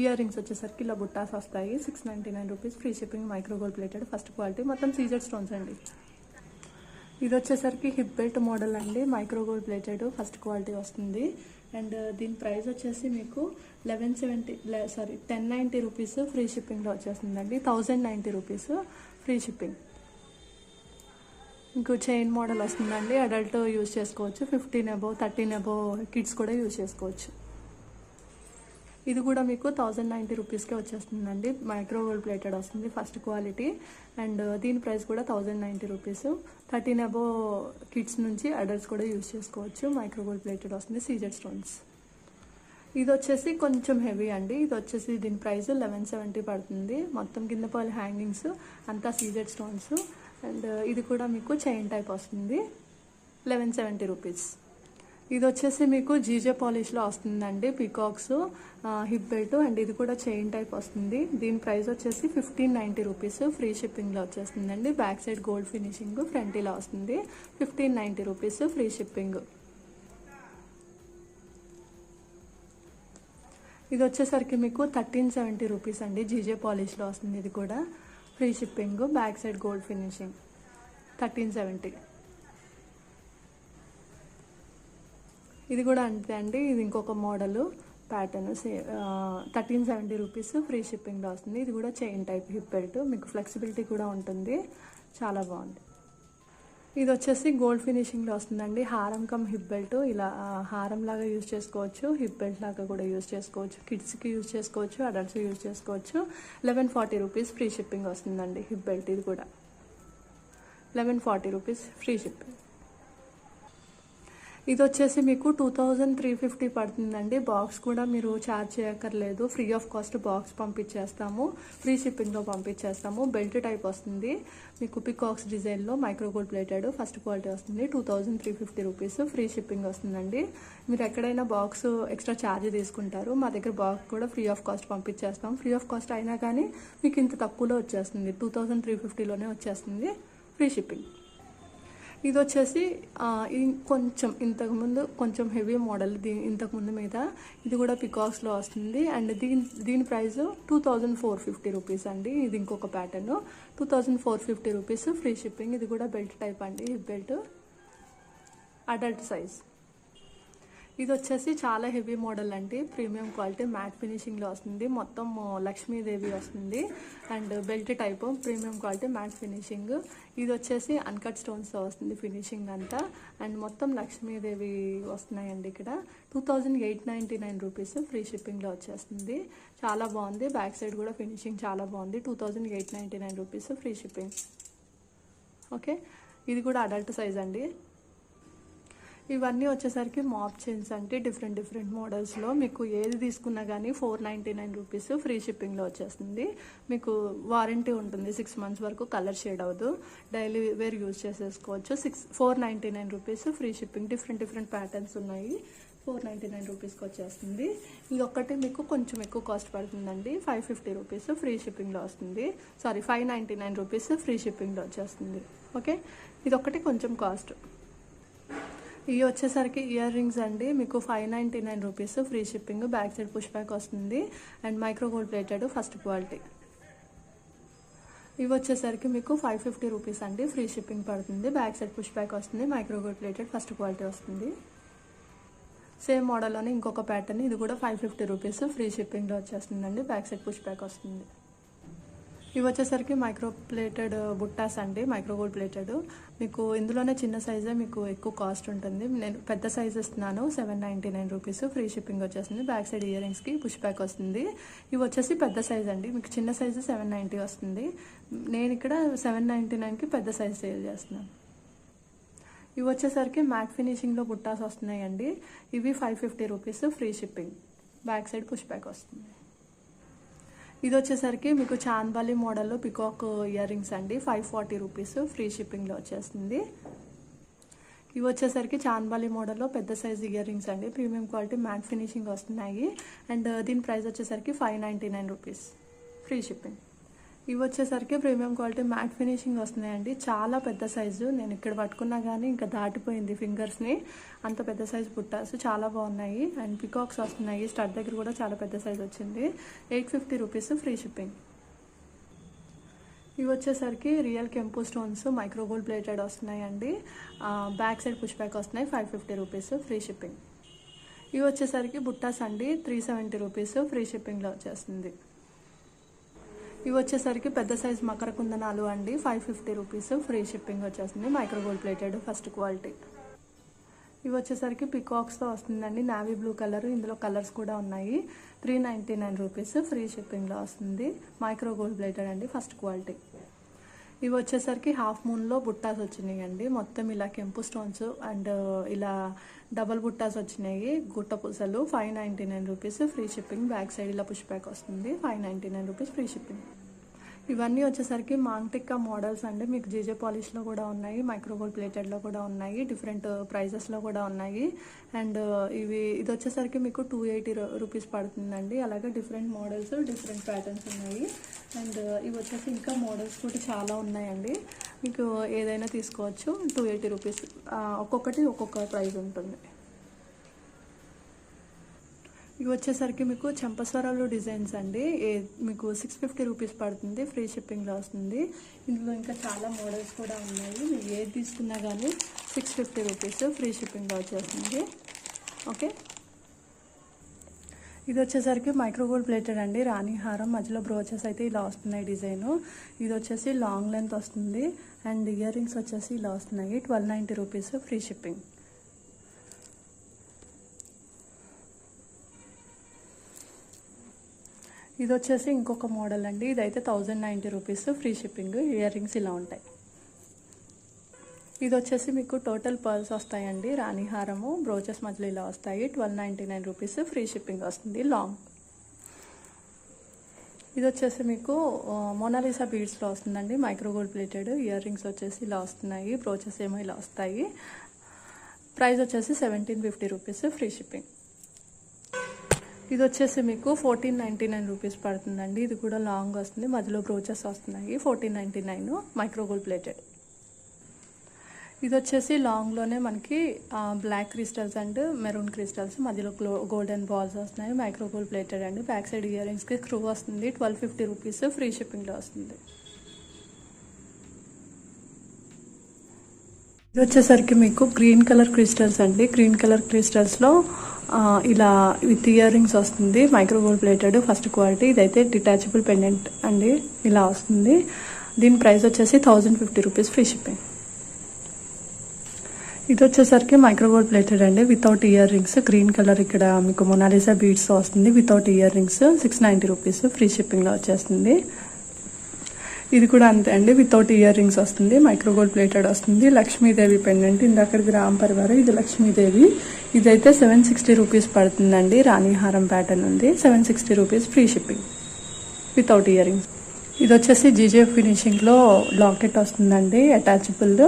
ఇయర్ రింగ్స్ వచ్చేసరికి ఇలా బుట్టాస్ వస్తాయి. 699 rupees, free shipping. Micro gold plated first quality. మొత్తం సీజెడ్ స్టోన్స్ అండి. ఇది వచ్చేసరికి హిప్ బెల్ట్ మోడల్ అండి, మైక్రోగోల్డ్ ప్లేటెడ్ ఫస్ట్ క్వాలిటీ వస్తుంది. అండ్ దీని ప్రైస్ వచ్చేసి మీకు 1090 రూపీస్, ఫ్రీ షిప్పింగ్లో వచ్చేస్తుందండి. 1090 రూపీస్, ఫ్రీ షిప్పింగ్. ఇంకో చైన్ మోడల్ వస్తుందండి, అడల్ట్ యూజ్ చేసుకోవచ్చు. 15 అబోవ్ 13 అబోవ్ కిడ్స్ కూడా యూజ్ చేసుకోవచ్చు. ఇది కూడా మీకు 1090 రూపీస్కే వచ్చేస్తుందండి. మైక్రోగోల్డ్ ప్లేటెడ్ వస్తుంది, ఫస్ట్ క్వాలిటీ. అండ్ దీని ప్రైస్ కూడా 1090 రూపీస్. 13 అబోవ్ కిడ్స్ నుంచి అడల్ట్స్ కూడా యూజ్ చేసుకోవచ్చు. మైక్రోగోల్డ్ ప్లేటెడ్ వస్తుంది, సీజెడ్ స్టోన్స్. ఇది వచ్చేసి కొంచెం హెవీ అండి. ఇది వచ్చేసి దీని ప్రైస్ 1170 పడుతుంది. మొత్తం కింద పర్ల్ హ్యాంగింగ్స్ అంతా సీజెడ్ స్టోన్స్. అండ్ ఇది కూడా మీకు చైన్ టైప్ వస్తుంది. 1170 రూపీస్. ఇది వచ్చేసి మీకు జీజే పాలిష్లో వస్తుందండి. Peacocks hip belt. అండ్ ఇది కూడా చైన్ టైప్ వస్తుంది. దీని ప్రైస్ వచ్చేసి 1590 రూపీస్, ఫ్రీ షిప్పింగ్లో వచ్చేస్తుందండి. Back side gold finishing, front ఇలా వస్తుంది. 1590 రూపీస్, ఫ్రీ షిప్పింగ్. ఇది వచ్చేసరికి మీకు 1370 రూపీస్ అండి. జీజే పాలిష్లో వస్తుంది. ఇది కూడా free shipping. Back side gold finishing. 1370. ఇది కూడా అంతే అండి. ఇది ఇంకొక మోడల్ ప్యాటర్న్. 1370 రూపీస్, ఫ్రీ షిప్పింగ్లో వస్తుంది. ఇది కూడా చైన్ టైప్ హిప్ బెల్ట్. మీకు ఫ్లెక్సిబిలిటీ కూడా ఉంటుంది. చాలా బాగుంది. ఇది వచ్చేసి గోల్డ్ ఫినిషింగ్లో వస్తుందండి. హారం కమ్ హిప్ బెల్ట్, ఇలా హారం లాగా యూజ్ చేసుకోవచ్చు, హిప్ బెల్ట్ లాగా కూడా యూజ్ చేసుకోవచ్చు, కిడ్స్కి యూజ్ చేసుకోవచ్చు, అడల్ట్స్కి యూజ్ చేసుకోవచ్చు. 1140 రూపీస్ ఫ్రీ షిప్పింగ్ వస్తుందండి. హిప్ బెల్ట్ ఇది కూడా 1140 రూపీస్ ఫ్రీ షిప్పింగ్. ఇది వచ్చేసి మీకు 2350 పడుతుందండి. బాక్స్ కూడా మీరు ఛార్జ్ చేయక్కర్లేదు, ఫ్రీ ఆఫ్ కాస్ట్ బాక్స్ పంపించేస్తాము, ఫ్రీ షిప్పింగ్లో పంపించేస్తాము. బెల్ట్ టైప్ వస్తుంది మీకు, పికాక్స్ డిజైన్లో micro gold plated first quality వస్తుంది. 2350 రూపీస్ ఫ్రీ షిప్పింగ్ వస్తుందండి. మీరు ఎక్కడైనా బాక్స్ ఎక్స్ట్రా ఛార్జ్ తీసుకుంటారు, మా దగ్గర బాక్స్ కూడా ఫ్రీ ఆఫ్ కాస్ట్ పంపించేస్తాం. ఫ్రీ ఆఫ్ కాస్ట్ అయినా కానీ మీకు ఇంత తక్కువలో వచ్చేస్తుంది, 2350లోనే వచ్చేస్తుంది ఫ్రీ షిప్పింగ్. ఇది వచ్చేసి కొంచెం ఇంతకుముందు కొంచెం హెవీ మోడల్, ఇంతకుముందు మీద ఇది కూడా పికాక్స్లో వస్తుంది. అండ్ దీని ప్రైస్ 2450 రూపీస్ అండి. ఇది ఇంకొక ప్యాటర్న్, 2450 రూపీస్ ఫ్రీ షిప్పింగ్. ఇది కూడా బెల్ట్ టైప్ అండి, హిప్ బెల్ట్, అడల్ట్ సైజ్. ఇది వచ్చేసి చాలా హెవీ మోడల్ అండి, ప్రీమియం క్వాలిటీ మ్యాట్ ఫినిషింగ్లో వస్తుంది. మొత్తం లక్ష్మీదేవి వస్తుంది and belt type, premium quality matte finishing. ఇది వచ్చేసి అన్కట్ స్టోన్స్తో వస్తుంది ఫినిషింగ్ అంతా. అండ్ మొత్తం లక్ష్మీదేవి వస్తున్నాయండి ఇక్కడ. 2899 రూపీస్ ఫ్రీ షిప్పింగ్లో వచ్చేస్తుంది. చాలా బాగుంది, బ్యాక్ సైడ్ కూడా ఫినిషింగ్ చాలా బాగుంది. 2899 రూపీస్ ఫ్రీ షిప్పింగ్. ఓకే, ఇది కూడా అడల్ట్ సైజ్ అండి. ఇవన్నీ వచ్చేసరికి మాప్ చైన్స్ అంటే డిఫరెంట్ మోడల్స్లో మీకు ఏది తీసుకున్నా కానీ 499 రూపీస్ ఫ్రీ షిప్పింగ్లో వచ్చేస్తుంది. మీకు వారంటీ ఉంటుంది 6 months వరకు, కలర్ షేడ్ అవ్వదు, డైలీ వేర్ యూజ్ చేసేసుకోవచ్చు. 499 rupees free shipping. Different patterns ఉన్నాయి, 499 రూపీస్కి వచ్చేస్తుంది. ఇది ఒక్కటి మీకు కొంచెం ఎక్కువ కాస్ట్ పడుతుందండి, 550 రూపీస్ ఫ్రీ షిప్పింగ్లో వస్తుంది. 599 రూపీస్ ఫ్రీ షిప్పింగ్లో వచ్చేస్తుంది. ఓకే, ఇది ఒక్కటి కొంచెం కాస్ట్. ఇవి వచ్చేసరికి ఇయర్ రింగ్స్ అండి, మీకు 599 rupees free shipping. Back side push back వస్తుంది and micro gold plated first quality. ఇవి వచ్చేసరికి మీకు 550 రూపీస్ అండి, ఫ్రీ షిప్పింగ్ పడుతుంది. బ్యాక్ సైడ్ పుష్ బ్యాక్ వస్తుంది, micro gold plated first quality వస్తుంది. సేమ్ మోడల్లోనే ఇంకొక ప్యాటర్న్, ఇది కూడా 550 రూపీస్ ఫ్రీ షిప్పింగ్లో వచ్చేస్తుందండి. బ్యాక్ సైడ్ పుష్ బ్యాక్ వస్తుంది. ఇవి వచ్చేసరికి మైక్రో ప్లేటెడ్ బుట్టాస్ అండి, మైక్రో గోల్డ్ ప్లేటెడ్. మీకు ఇందులోనే చిన్న సైజే మీకు ఎక్కువ కాస్ట్ ఉంటుంది. నేను పెద్ద సైజ్ ఇస్తున్నాను, 799 రూపీస్ ఫ్రీ షిప్పింగ్ వచ్చేస్తుంది. బ్యాక్ సైడ్ ఇయర్ రింగ్స్కి పుష్ బ్యాక్ వస్తుంది. ఇవి వచ్చేసి పెద్ద సైజ్ అండి, మీకు చిన్న సైజు 790 వస్తుంది. నేను ఇక్కడ 799కి పెద్ద సైజ్ సేల్ చేస్తున్నాను. ఇవి వచ్చేసరికి మ్యాట్ ఫినిషింగ్లో బుట్టాస్ వస్తున్నాయండి. ఇవి 550 rupees free shipping. Back side push back వస్తుంది. ఇది వచ్చేసరికి మీకు చాంద్బాలి మోడల్లో పికాక్ ఇయర్ రింగ్స్ అండి, 540 రూపీస్ ఫ్రీ షిప్పింగ్లో వచ్చేస్తుంది. ఇవి వచ్చేసరికి చాంద్బాలి మోడల్లో పెద్ద సైజ్ ఇయర్ రింగ్స్ అండి, ప్రీమియం క్వాలిటీ మ్యాట్ ఫినిషింగ్ వస్తున్నాయి. అండ్ దీని ప్రైస్ వచ్చేసరికి 599 రూపీస్ ఫ్రీ షిప్పింగ్. ఇవి వచ్చేసరికి ప్రీమియం క్వాలిటీ మ్యాట్ ఫినిషింగ్ వస్తున్నాయండి, చాలా పెద్ద సైజు. నేను ఇక్కడ పట్టుకున్నా కానీ ఇంకా దాటిపోయింది ఫింగర్స్ని, అంత పెద్ద సైజు బుట్టాస్ చాలా బాగున్నాయి. అండ్ పికాక్స్ వస్తున్నాయి, స్టడ్ దగ్గర కూడా చాలా పెద్ద సైజు వచ్చింది. 850 రూపీస్ ఫ్రీ షిప్పింగ్. ఇవి వచ్చేసరికి రియల్ కెంపు స్టోన్స్ మైక్రో గోల్డ్ ప్లేటెడ్ వస్తున్నాయండి, బ్యాక్ సైడ్ పుష్ బ్యాక్ వస్తున్నాయి. 550 రూపీస్ ఫ్రీ షిప్పింగ్. ఇవి వచ్చేసరికి బుట్టాస్ అండి, 370 రూపీస్ ఫ్రీ షిప్పింగ్లో వచ్చేస్తుంది. ఇవి వచ్చేసరికి పెద్ద సైజ్ మకర కుందనాలు అండి, 550 రూపీస్ ఫ్రీ షిప్పింగ్ వచ్చేస్తుంది. Micro gold plated first quality. ఇవి వచ్చేసరికి పికాక్స్తో వస్తుందండి, నావీ బ్లూ కలర్, ఇందులో కలర్స్ కూడా ఉన్నాయి. 399 రూపీస్ ఫ్రీ షిప్పింగ్లో వస్తుంది. మైక్రో గోల్డ్ ప్లేటెడ్ అండి, ఫస్ట్ క్వాలిటీ. ఇవి వచ్చేసరికి హాఫ్ మూన్లో బుట్టాస్ వచ్చినాయి అండి, మొత్తం ఇలా కెంపు స్టోన్స్ అండ్ ఇలా డబల్ బుట్టాస్ వచ్చినాయి, గుట్ట పూసలు. 599 rupees free shipping. Back side ఇలా పుష్ బ్యాక్ వస్తుంది. 599 రూపీస్ ఫ్రీ షిప్పింగ్. ఇవన్నీ వచ్చేసరికి మాంగ్టిక్కా మోడల్స్ అండి, మీకు జీజే పాలిష్లో కూడా ఉన్నాయి, మైక్రో గోల్డ్ ప్లేటెడ్లో కూడా ఉన్నాయి, డిఫరెంట్ ప్రైజెస్లో కూడా ఉన్నాయి. అండ్ ఇది వచ్చేసరికి మీకు 280 రూపీస్ పడుతుందండి. అలాగే డిఫరెంట్ మోడల్స్, డిఫరెంట్ ప్యాటర్న్స్ ఉన్నాయి. అండ్ ఇవి వచ్చేసి ఇంకా మోడల్స్ కూడా చాలా ఉన్నాయండి, మీకు ఏదైనా తీసుకోవచ్చు. 280 రూపీస్, ఒక్కొక్కటి ఒక్కొక్క ప్రైస్ ఉంటుంది. ఇవి వచ్చేసరికి మీకు చెంపస్వరాలు డిజైన్స్ అండి, మీకు 650 రూపీస్ పడుతుంది, ఫ్రీ షిప్పింగ్లో వస్తుంది. ఇందులో ఇంకా చాలా మోడల్స్ కూడా ఉన్నాయి, మీరు ఏది తీసుకున్నా కానీ 650 రూపీస్ ఫ్రీ షిప్పింగ్లో వచ్చేస్తుంది. ఓకే, ఇది వచ్చేసరికి మైక్రో గోల్డ్ ప్లేటెడ్ అండి, రాణి హారం, మధ్యలో బ్రోచెస్ అయితే ఇలా వస్తున్నాయి డిజైన్. ఇది వచ్చేసి లాంగ్ లెంత్ వస్తుంది అండ్ ఇయర్ రింగ్స్ వచ్చేసి ఇలా వస్తున్నాయి 1290 రూపీస్ ఫ్రీ షిప్పింగ్. ఇది వచ్చేసి ఇంకొక మోడల్ అండి, ఇదైతే 1090 rupees free shipping. Ear rings ఇలా ఉంటాయి. ఇది వచ్చేసి మీకు టోటల్ పర్ల్స్ వస్తాయండి, రాణిహారము బ్రోచెస్ మధ్యలో ఇలా వస్తాయి. 1299 రూపీస్ ఫ్రీ షిప్పింగ్ వస్తుంది లాంగ్. ఇది వచ్చేసి మీకు మోనాలిసా బీడ్స్లో వస్తుందండి, micro gold plated. Year rings వచ్చేసి ఇలా వస్తున్నాయి, బ్రోచెస్ ఏమో ఇలా వస్తాయి. ప్రైస్ వచ్చేసి 1750 రూపీస్ ఫ్రీ షిప్పింగ్. ఇది వచ్చేసి మీకు 1499 రూపీస్ పడుతుందండి. ఇది కూడా లాంగ్ వస్తుంది, మధ్యలో బ్రోచెస్ వస్తున్నాయి. 1499 మైక్రో గోల్డ్ ప్లేటెడ్. ఇది వచ్చేసి లాంగ్లోనే మనకి black crystals and maroon crystals, మధ్యలో గోల్డెన్ బాల్స్ వస్తున్నాయి. మైక్రో గోల్డ్ ప్లేటెడ్ అండి. బ్యాక్ సైడ్ ఇయర్ రింగ్స్కి స్క్రూ వస్తుంది. 1250 రూపీస్ ఫ్రీ షిప్పింగ్లో వస్తుంది. ఇది వచ్చేసరికి మీకు గ్రీన్ కలర్ క్రిస్టల్స్ అండి. గ్రీన్ కలర్ క్రిస్టల్స్లో ఇలా విత్ ఇయర్ రింగ్స్ వస్తుంది, micro gold plated first quality. ఇదైతే డిటాచబుల్ పెండెంట్ అండి, ఇలా వస్తుంది. దీని ప్రైస్ వచ్చేసి 1050 రూపీస్ ఫ్రీ షిప్పింగ్. ఇది వచ్చేసరికి మైక్రో గోల్డ్ ప్లేటెడ్ అండి, without ear rings. Green colour ఇక్కడ మీకు మొనాలిసా బీడ్స్ వస్తుంది, without ear rings. 690 rupees free షిప్పింగ్లో వచ్చేస్తుంది. ఇది కూడా అంతే అండి, వితౌట్ ఇయర్ రింగ్స్ వస్తుంది, మైక్రో గోల్డ్ ప్లేటెడ్ వస్తుంది. లక్ష్మీదేవి పెండెంట్, ఇందాక రామ్ పరివార్, ఇది లక్ష్మీదేవి. ఇదైతే 760 రూపీస్ పడుతుందండి, రాణిహారం ప్యాటర్న్ ఉంది. 760 rupees free shipping without ear rings. ఇది వచ్చేసి జీజే ఫినిషింగ్లో లాకెట్ వస్తుందండి, అటాచబుల్.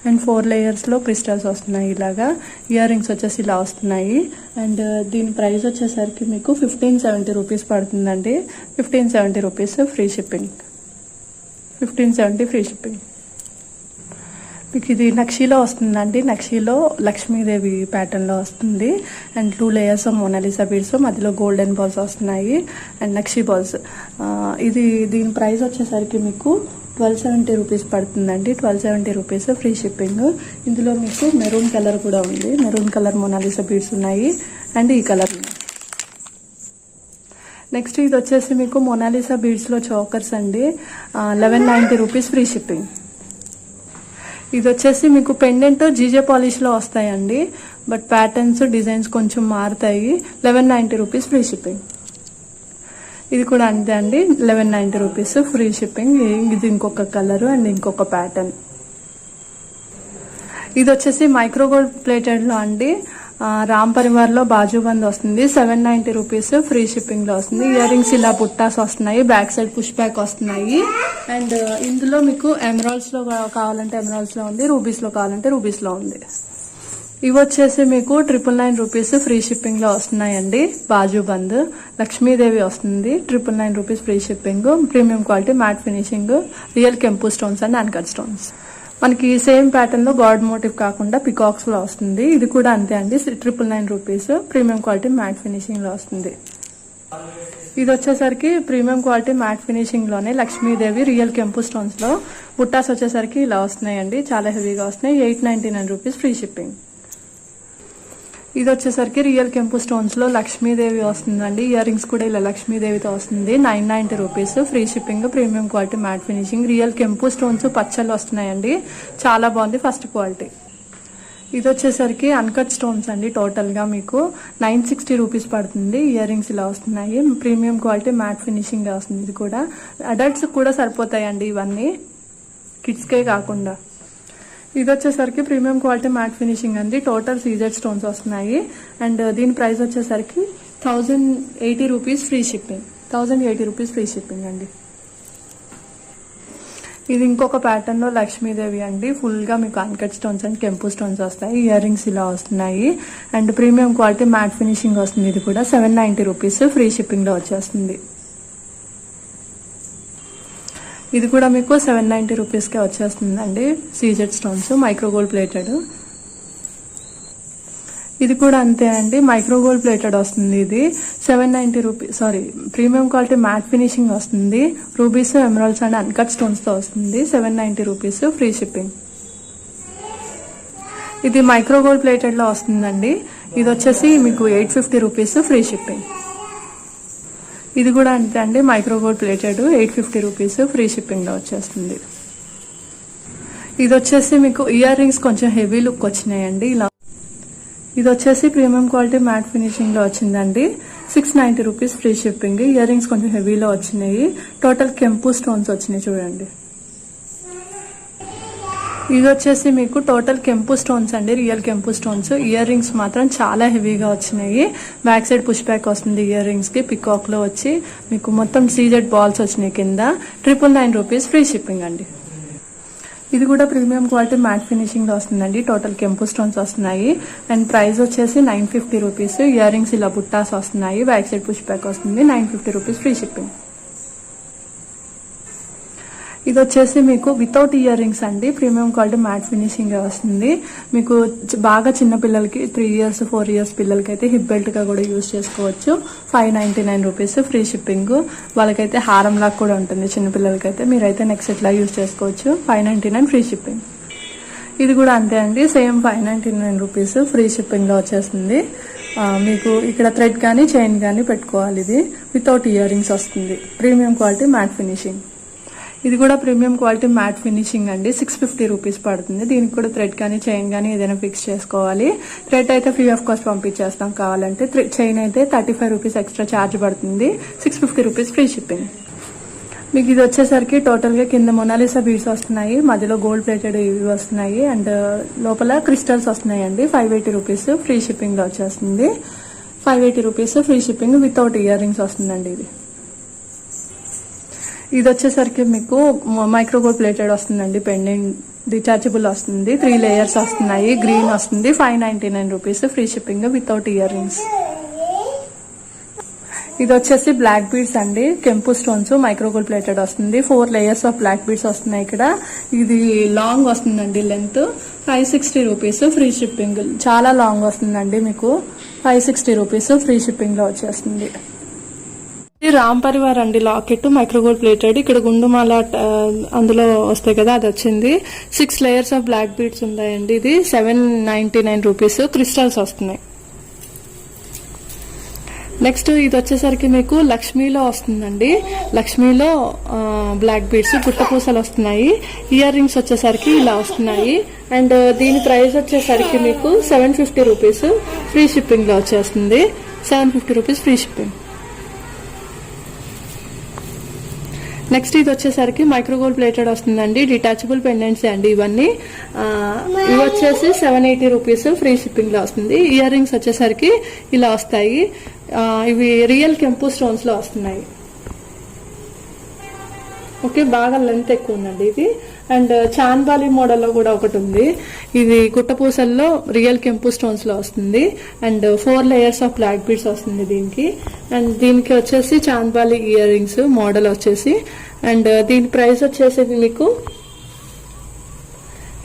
అండ్ 4 లేయర్స్లో క్రిస్టల్స్ వస్తున్నాయి ఇలాగా. ఇయర్ రింగ్స్ వచ్చేసి ఇలా వస్తున్నాయి. అండ్ దీని ప్రైస్ వచ్చేసరికి మీకు 1570 రూపీస్ పడుతుందండి. 1570 rupees free shipping. 1570 free shipping. మీకు ఇది నక్షీలో వస్తుందండి, నక్షీలో లక్ష్మీదేవి ప్యాటర్న్లో వస్తుంది. అండ్ 2 లేయర్స్ మోనాలిసా బీడ్స్, మధ్యలో గోల్డెన్ బాల్స్ వస్తున్నాయి అండ్ నక్షీ బాల్స్. దీని ప్రైస్ వచ్చేసరికి మీకు 1270 రూపీస్ పడుతుందండి. 1270 రూపీస్ ఫ్రీ షిప్పింగ్. ఇందులో మీకు మెరూన్ కలర్ కూడా ఉంది, మెరూన్ కలర్ మోనాలిసా బీడ్స్ ఉన్నాయి అండ్ ఈ కలర్ ఉన్నాయి. నెక్స్ట్ ఇది వచ్చేసి మీకు మొనాలిసా బీడ్స్లో చోకర్స్ అండి, 1190 రూపీస్ ఫ్రీ షిప్పింగ్. ఇది వచ్చేసి మీకు పెండెంట్ జీజే పాలిష్లో వస్తాయండి, బట్ ప్యాటర్న్స్ డిజైన్స్ కొంచెం మారుతాయి. 1190 రూపీస్ ఫ్రీ షిప్పింగ్. ఇది కూడా అంతే అండి, 1190 రూపీస్ ఫ్రీ షిప్పింగ్. ఇది ఇంకొక కలర్ అండ్ ఇంకొక ప్యాటర్న్. ఇది వచ్చేసి మైక్రో గోల్డ్ ప్లేటెడ్లో అండి, రామ్ పరివార్లో బాజుబంద్ వస్తుంది. 790 రూపీస్ ఫ్రీ షిప్పింగ్లో వస్తుంది. ఇయర్ రింగ్స్ ఇలా బుట్టాస్ వస్తున్నాయి, బ్యాక్ సైడ్ పుష్ బ్యాక్ వస్తున్నాయి. అండ్ ఇందులో మీకు ఎమరాల్డ్స్లో కావాలంటే ఎమరాల్డ్స్లో ఉంది, రూబీస్లో కావాలంటే రూబీస్లో ఉంది. ఇవి వచ్చేసి మీకు 999 రూపీస్ ఫ్రీ షిప్పింగ్లో వస్తున్నాయండి. బాజుబంద్ లక్ష్మీదేవి వస్తుంది, 999 rupees free shipping. Premium quality matte finishing, real కెంపు స్టోన్స్ అండ్ అన్కట్ స్టోన్స్. మనకి సేమ్ ప్యాటర్న్ లో గాడ్ మోటివ్ కాకుండా పికాక్స్ లో వస్తుంది. ఇది కూడా అంతే అండి, 999 rupees premium quality matte finishing లో వస్తుంది. ఇది వచ్చేసరికి ప్రీమియం క్వాలిటీ మ్యాట్ ఫినిషింగ్ లోనే లక్ష్మీదేవి రియల్ కెంపు స్టోన్స్ లో బుట్టాస్ వచ్చేసరికి ఇలా వస్తున్నాయండి, చాలా హెవీగా వస్తున్నాయి. 899 రూపీస్ ఫ్రీ షిప్పింగ్. ఇది వచ్చేసరికి రియల్ కెంపు స్టోన్స్ లో లక్ష్మీదేవి వస్తుందండి. ఇయర్ రింగ్స్ కూడా ఇలా లక్ష్మీదేవితో వస్తుంది. 990 rupees free shipping. Premium quality matte finishing, real కెంపు స్టోన్స్ పచ్చలు వస్తున్నాయండి, చాలా బాగుంది, ఫస్ట్ క్వాలిటీ. ఇది వచ్చేసరికి అన్కట్ స్టోన్స్ అండి. టోటల్ గా మీకు 960 రూపీస్ పడుతుంది. ఇయర్ రింగ్స్ ఇలా వస్తున్నాయి, ప్రీమియం క్వాలిటీ మ్యాట్ ఫినిషింగ్ గా వస్తుంది. ఇది కూడా అడల్ట్స్ కూడా సరిపోతాయండి, ఇవన్నీ కిడ్స్ కే కాకుండా. ఇది వచ్చేసరికి ప్రీమియం క్వాలిటీ మ్యాట్ ఫినిషింగ్ అండి, టోటల్ సీజెడ్ స్టోన్స్ వస్తున్నాయి. అండ్ దీని ప్రైస్ వచ్చేసరికి 1080 rupees free shipping. 1080 rupees free shipping అండి. ఇది ఇంకొక ప్యాటర్న్ లో లక్ష్మీదేవి అండి, ఫుల్ గా మీకు అన్కట్ స్టోన్స్ అండ్ కెంపు స్టోన్స్ వస్తాయి. ఇయర్ రింగ్స్ ఇలా వస్తున్నాయి and premium quality matte finishing వస్తుంది. ఇది కూడా 790 రూపీస్ ఫ్రీ షిప్పింగ్ లో వచ్చేస్తుంది. ఇది కూడా మీకు 790 రూపీస్కే వచ్చేస్తుందండి, CZ stones micro gold plated. ఇది కూడా అంతే అండి, మైక్రో గోల్డ్ ప్లేటెడ్ వస్తుంది. ఇది 790 rupees, premium quality matte finishing వస్తుంది. Rubies, emeralds and uncut stones తో వస్తుంది. 790 రూపీస్ ఫ్రీ షిప్పింగ్. ఇది మైక్రో గోల్డ్ ప్లేటెడ్ లో వస్తుందండి. ఇది వచ్చేసి మీకు 850 రూపీస్ ఫ్రీ షిప్పింగ్. ఇది కూడా అంతే అండి, micro gold plated 850 rupees free shipping లో వచ్చేస్తుంది. ఇది వచ్చేసి మీకు ఇయర్ రింగ్స్ కొంచెం హెవీ లుక్ వచ్చినాయండి. ఇలా ఇది వచ్చేసి ప్రీమియం క్వాలిటీ మ్యాట్ ఫినిషింగ్ లో వచ్చిందండి. 690 rupees free shipping. Ear rings కొంచెం హెవీలో వచ్చినాయి. టోటల్ కెంపు స్టోన్స్ వచ్చినాయి చూడండి. ఇది వచ్చేసి మీకు టోటల్ కెంపు స్టోన్స్ అండి, రియల్ కెంపు స్టోన్స్. ఇయర్ రింగ్స్ మాత్రం చాలా హెవీగా వచ్చినాయి. బ్యాక్ సైడ్ పుష్ బ్యాక్ వస్తుంది ఇయర్ రింగ్స్ కి. పికాక్ లో వచ్చి మీకు మొత్తం సీజెడ్ బాల్స్ వచ్చినాయి కింద. 999 రూపీస్ ఫ్రీ షిప్పింగ్ అండి. ఇది కూడా ప్రీమియం క్వాలిటీ మ్యాట్ ఫినిషింగ్ లో వస్తుందండి. టోటల్ కెంపు స్టోన్స్ వస్తున్నాయి. అండ్ ప్రైస్ వచ్చేసి 950 రూపీస్. ఇయర్ రింగ్స్ ఇలా బుట్టాస్ వస్తున్నాయి. బ్యాక్ సైడ్ పుష్ బ్యాక్ వస్తుంది. 950 రూపీస్ ఫ్రీ షిప్పింగ్. ఇది వచ్చేసి మీకు వితౌట్ ఇయర్ రింగ్స్ అండి. ప్రీమియం క్వాలిటీ మ్యాట్ ఫినిషింగ్ వస్తుంది. మీకు బాగా చిన్న పిల్లలకి 3 years 4 years పిల్లలకి అయితే హిప్ బెల్ట్ గా కూడా యూజ్ చేసుకోవచ్చు. 599 రూపీస్ ఫ్రీ షిప్పింగ్. వాళ్ళకైతే హారం లాగా కూడా ఉంటుంది చిన్న పిల్లలకైతే. మీరైతే నెక్స్ట్ సెట్ లా యూజ్ చేసుకోవచ్చు. 599 ఫ్రీ షిప్పింగ్. ఇది కూడా అంతే అండి, సేమ్ 599 రూపీస్ ఫ్రీ షిప్పింగ్ లో వచ్చేస్తుంది. మీకు ఇక్కడ థ్రెడ్ కానీ చైన్ కానీ పెట్టుకోవాలి. ఇది వితౌట్ ఇయర్ రింగ్స్ వస్తుంది. Premium quality matte finishing. ఇది కూడా ప్రీమియం క్వాలిటీ మ్యాట్ ఫినిషింగ్ అండి. 650 రూపీస్ పడుతుంది. దీనికి కూడా థ్రెడ్ కానీ చైన్ కానీ ఏదైనా ఫిక్స్ చేసుకోవాలి. థ్రెడ్ అయితే ఫ్రీ ఆఫ్ కాస్ట్ పంపించేస్తాం. కావాలంటే చైన్ అయితే 35 రూపీస్ ఎక్స్ట్రా ఛార్జ్ పడుతుంది. 650 రూపీస్ ఫ్రీ షిప్పింగ్. మీకు ఇది వచ్చేసరికి టోటల్ గా కింద మొనాలిసా బీడ్స్ వస్తున్నాయి, మధ్యలో గోల్డ్ ప్లేటెడ్ ఇవి వస్తున్నాయి, అండ్ లోపల క్రిస్టల్స్ వస్తున్నాయి అండి. 580 రూపీస్ ఫ్రీ షిప్పింగ్ లో వచ్చేస్తుంది. 580 rupees free shipping without ear rings వస్తుందండి. ఇది వచ్చేసరికి మీకు మైక్రోగోల్డ్ ప్లేటెడ్ వస్తుందండి. పెండెంట్ డిటాచబుల్ వస్తుంది. 3 layers వస్తున్నాయి. గ్రీన్ వస్తుంది. 599 rupees free shipping without ear rings. ఇది వచ్చేసి బ్లాక్ బీడ్స్ అండి. కెంపు స్టోన్స్ మైక్రోగోల్డ్ ప్లేటెడ్ వస్తుంది. 4 layers ఆఫ్ బ్లాక్ బీడ్స్ వస్తున్నాయి ఇక్కడ. ఇది లాంగ్ వస్తుందండి లెంత్. 560 rupees free shipping. చాలా లాంగ్ వస్తుందండి మీకు. 560 రూపీస్ ఫ్రీ షిప్పింగ్ లో వచ్చేస్తుంది. రామ్ పరివార్ అండి లాకెట్ మైక్రోగోల్డ్ ప్లేటెడ్. ఇక్కడ గుండుమాల అందులో వస్తాయి కదా, అది వచ్చింది. 6 layers ఆఫ్ బ్లాక్ బీడ్స్ ఉన్నాయండి. ఇది 799 రూపీస్. క్రిస్టల్స్ వస్తున్నాయి. నెక్స్ట్ ఇది వచ్చేసరికి మీకు లక్ష్మీలో వస్తుందండి. లక్ష్మీలో బ్లాక్ బీడ్స్ గుట్టపూసలు వస్తున్నాయి. ఇయర్ రింగ్స్ వచ్చేసరికి ఇలా వస్తున్నాయి. అండ్ దీని ప్రైస్ వచ్చేసరికి మీకు 750 రూపీస్ ఫ్రీ షిప్పింగ్ లో వచ్చేస్తుంది. 750 రూపీస్ ఫ్రీ షిప్పింగ్. నెక్స్ట్ ఇది వచ్చేసరికి మైక్రోగోల్డ్ ప్లేటెడ్ వస్తుందండి. డిటాచబుల్ పెండెంట్స్ అండి ఇవన్నీ. ఇవి వచ్చేసి 780 రూపీస్ ఫ్రీ షిప్పింగ్ లో వస్తుంది. ఇయర్ రింగ్స్ వచ్చేసరికి ఇలా వస్తాయి. ఇవి రియల్ కెంపు స్టోన్స్ లో వస్తున్నాయి. ఓకే, బాగా లెంత్ ఎక్కువ ఉందండి ఇది. అండ్ చాన్బాలి మోడల్లో కూడా ఒకటి ఉంది. ఇది గుట్టపూసల్లో రియల్ కెంపు స్టోన్స్ లో వస్తుంది. And 4 layers of black beads వస్తుంది దీనికి. అండ్ దీనికి వచ్చేసి చాన్బాలి ఇయర్ రింగ్స్ మోడల్ వచ్చేసి. అండ్ దీని ప్రైస్ వచ్చేసి మీకు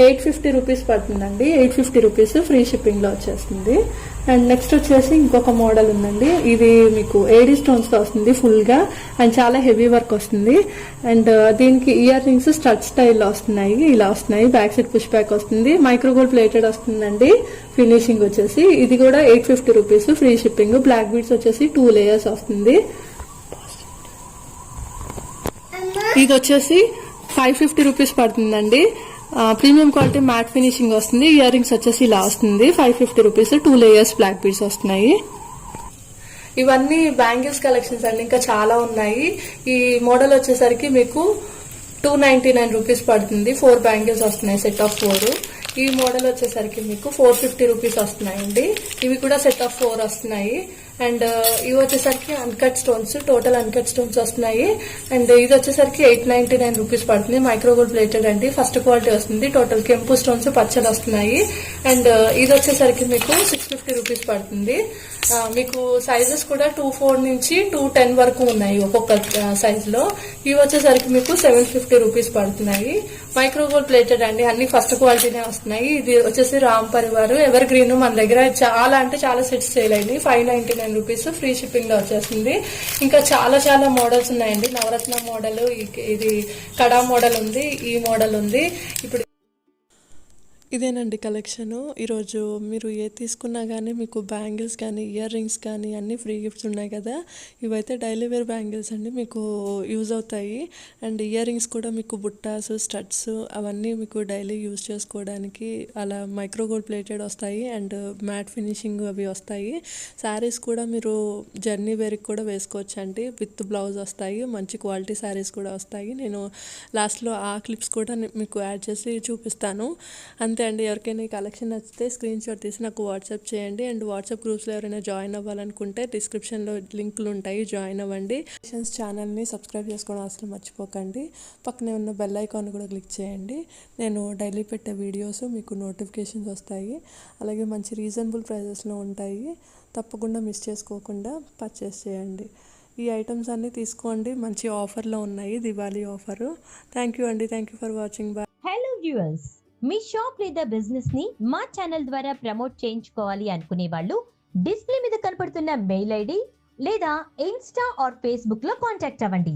850 రూపీస్ పడుతుందండి. 850 రూపీస్ ఫ్రీ షిప్పింగ్ లో వచ్చేస్తుంది. అండ్ నెక్స్ట్ వచ్చేసి ఇంకొక మోడల్ ఉందండి. ఇది మీకు ఏడీ స్టోన్స్ తో వస్తుంది ఫుల్ గా. అండ్ చాలా హెవీ వర్క్ వస్తుంది. అండ్ దీనికి ఇయర్ రింగ్స్ స్టడ్ స్టైల్లో వస్తున్నాయి. ఇలా వస్తున్నాయి. బ్యాక్ సైడ్ పుష్ బ్యాక్ వస్తుంది. మైక్రోగోల్డ్ ప్లేటెడ్ వస్తుందండి. ఫినిషింగ్ వచ్చేసి ఇది కూడా 850 rupees free shipping. Black beads వచ్చేసి 2 layers వస్తుంది. ఇది వచ్చేసి 550 రూపీస్ పడుతుందండి. ప్రీమియం క్వాలిటీ మ్యాట్ ఫినిషింగ్ వస్తుంది. ఇయర్ రింగ్స్ వచ్చేసి ఇలా వస్తుంది. 550 రూపీస్ 2 layers బ్లాక్ బీడ్స్ వస్తున్నాయి. ఇవన్నీ బ్యాంగిల్స్ కలెక్షన్స్ అండి. ఇంకా చాలా ఉన్నాయి. ఈ మోడల్ వచ్చేసరికి మీకు 299 రూపీస్ పడుతుంది. 4 బ్యాంగిల్స్ వస్తున్నాయి. Set of 4. ఈ మోడల్ వచ్చేసరికి మీకు 450 రూపీస్ వస్తున్నాయండి. ఇవి కూడా సెట్ ఆఫ్ 4 వస్తున్నాయి. అండ్ ఇవి వచ్చేసరికి uncut stones, total uncut stones వస్తున్నాయి. అండ్ ఇది వచ్చేసరికి 899 రూపీస్ పడుతుంది. మైక్రోగోల్డ్ ప్లేటెడ్ అండి. ఫస్ట్ క్వాలిటీ వస్తుంది. టోటల్ కెంపు స్టోన్స్ పచ్చలు వస్తున్నాయి. అండ్ ఇది వచ్చేసరికి మీకు 650 రూపీస్ పడుతుంది. మీకు సైజెస్ కూడా 2.4 నుంచి 2.10 వరకు ఉన్నాయి ఒక్కొక్క సైజ్ లో. ఇవి వచ్చేసరికి మీకు 750 రూపీస్ పడుతున్నాయి. మైక్రోగోల్డ్ ప్లేటెడ్ అండి. అన్ని ఫస్ట్ క్వాలిటీనే వస్తున్నాయి. ఇది వచ్చేసి రామ్ పరివార్ ఎవర్ గ్రీన్. మన దగ్గర చాలా అంటే చాలా సెట్స్ సేల్ అయింది. 599 రూపీస్ ఫ్రీ షిప్పింగ్ లో వచ్చేస్తుంది. ఇంకా చాలా చాలా మోడల్స్ ఉన్నాయండి. నవరత్న మోడల్, ఇది కడా మోడల్ ఉంది, ఈ మోడల్ ఉంది. ఇప్పుడు ఇదేనండి కలెక్షను. ఈరోజు మీరు ఏది తీసుకున్నా కానీ మీకు బ్యాంగిల్స్ కానీ ఇయర్ రింగ్స్ కానీ అన్నీ ఫ్రీ గిఫ్ట్స్ ఉన్నాయి కదా. ఇవైతే డైలీ వేర్ బ్యాంగిల్స్ అండి, మీకు యూజ్ అవుతాయి. అండ్ ఇయర్ రింగ్స్ కూడా మీకు బుట్టాస్, స్టడ్స్ అవన్నీ మీకు డైలీ యూజ్ చేసుకోవడానికి అలా మైక్రో గోల్డ్ ప్లేటెడ్ వస్తాయి. అండ్ మ్యాట్ ఫినిషింగ్ అవి వస్తాయి. శారీస్ కూడా మీరు జర్నీ వేర్కి కూడా వేసుకోవచ్చు అండి. విత్ బ్లౌజ్ వస్తాయి. మంచి క్వాలిటీ శారీస్ కూడా వస్తాయి. నేను లాస్ట్లో ఆ క్లిప్స్ కూడా మీకు యాడ్ చేసి చూపిస్తాను. అంతే అండి. ఎవరికైనా ఈ కలెక్షన్ నచ్చితే స్క్రీన్ షాట్ తీసి నాకు వాట్సాప్ చేయండి. అండ్ వాట్సాప్ గ్రూప్స్లో ఎవరైనా జాయిన్ అవ్వాలనుకుంటే డిస్క్రిప్షన్లో లింకులు ఉంటాయి, జాయిన్ అవ్వండి. ఛానల్ని సబ్స్క్రైబ్ చేసుకోవడం అసలు మర్చిపోకండి. పక్కనే ఉన్న బెల్ ఐకాన్ కూడా క్లిక్ చేయండి. నేను డైలీ పెట్టే వీడియోస్ మీకు నోటిఫికేషన్స్ వస్తాయి. అలాగే మంచి రీజనబుల్ ప్రైజెస్లో ఉంటాయి. తప్పకుండా మిస్ చేసుకోకుండా పర్చేస్ చేయండి. ఈ ఐటమ్స్ అన్నీ తీసుకోండి. మంచి ఆఫర్లో ఉన్నాయి, దివాళీ ఆఫరు. థ్యాంక్ యూ అండి. Thank you for watching. Bye. Hello viewers, మీ షాప్ లేదా బిజినెస్ ని మా ఛానల్ ద్వారా ప్రమోట్ చేయించుకోవాలి అనుకునే వాళ్ళు డిస్ప్లే మీద కనపడుతున్న మెయిల్ ఐడి లేదా ఇన్స్టా ఆర్ ఫేస్బుక్ లో కాంటాక్ట్ అవ్వండి.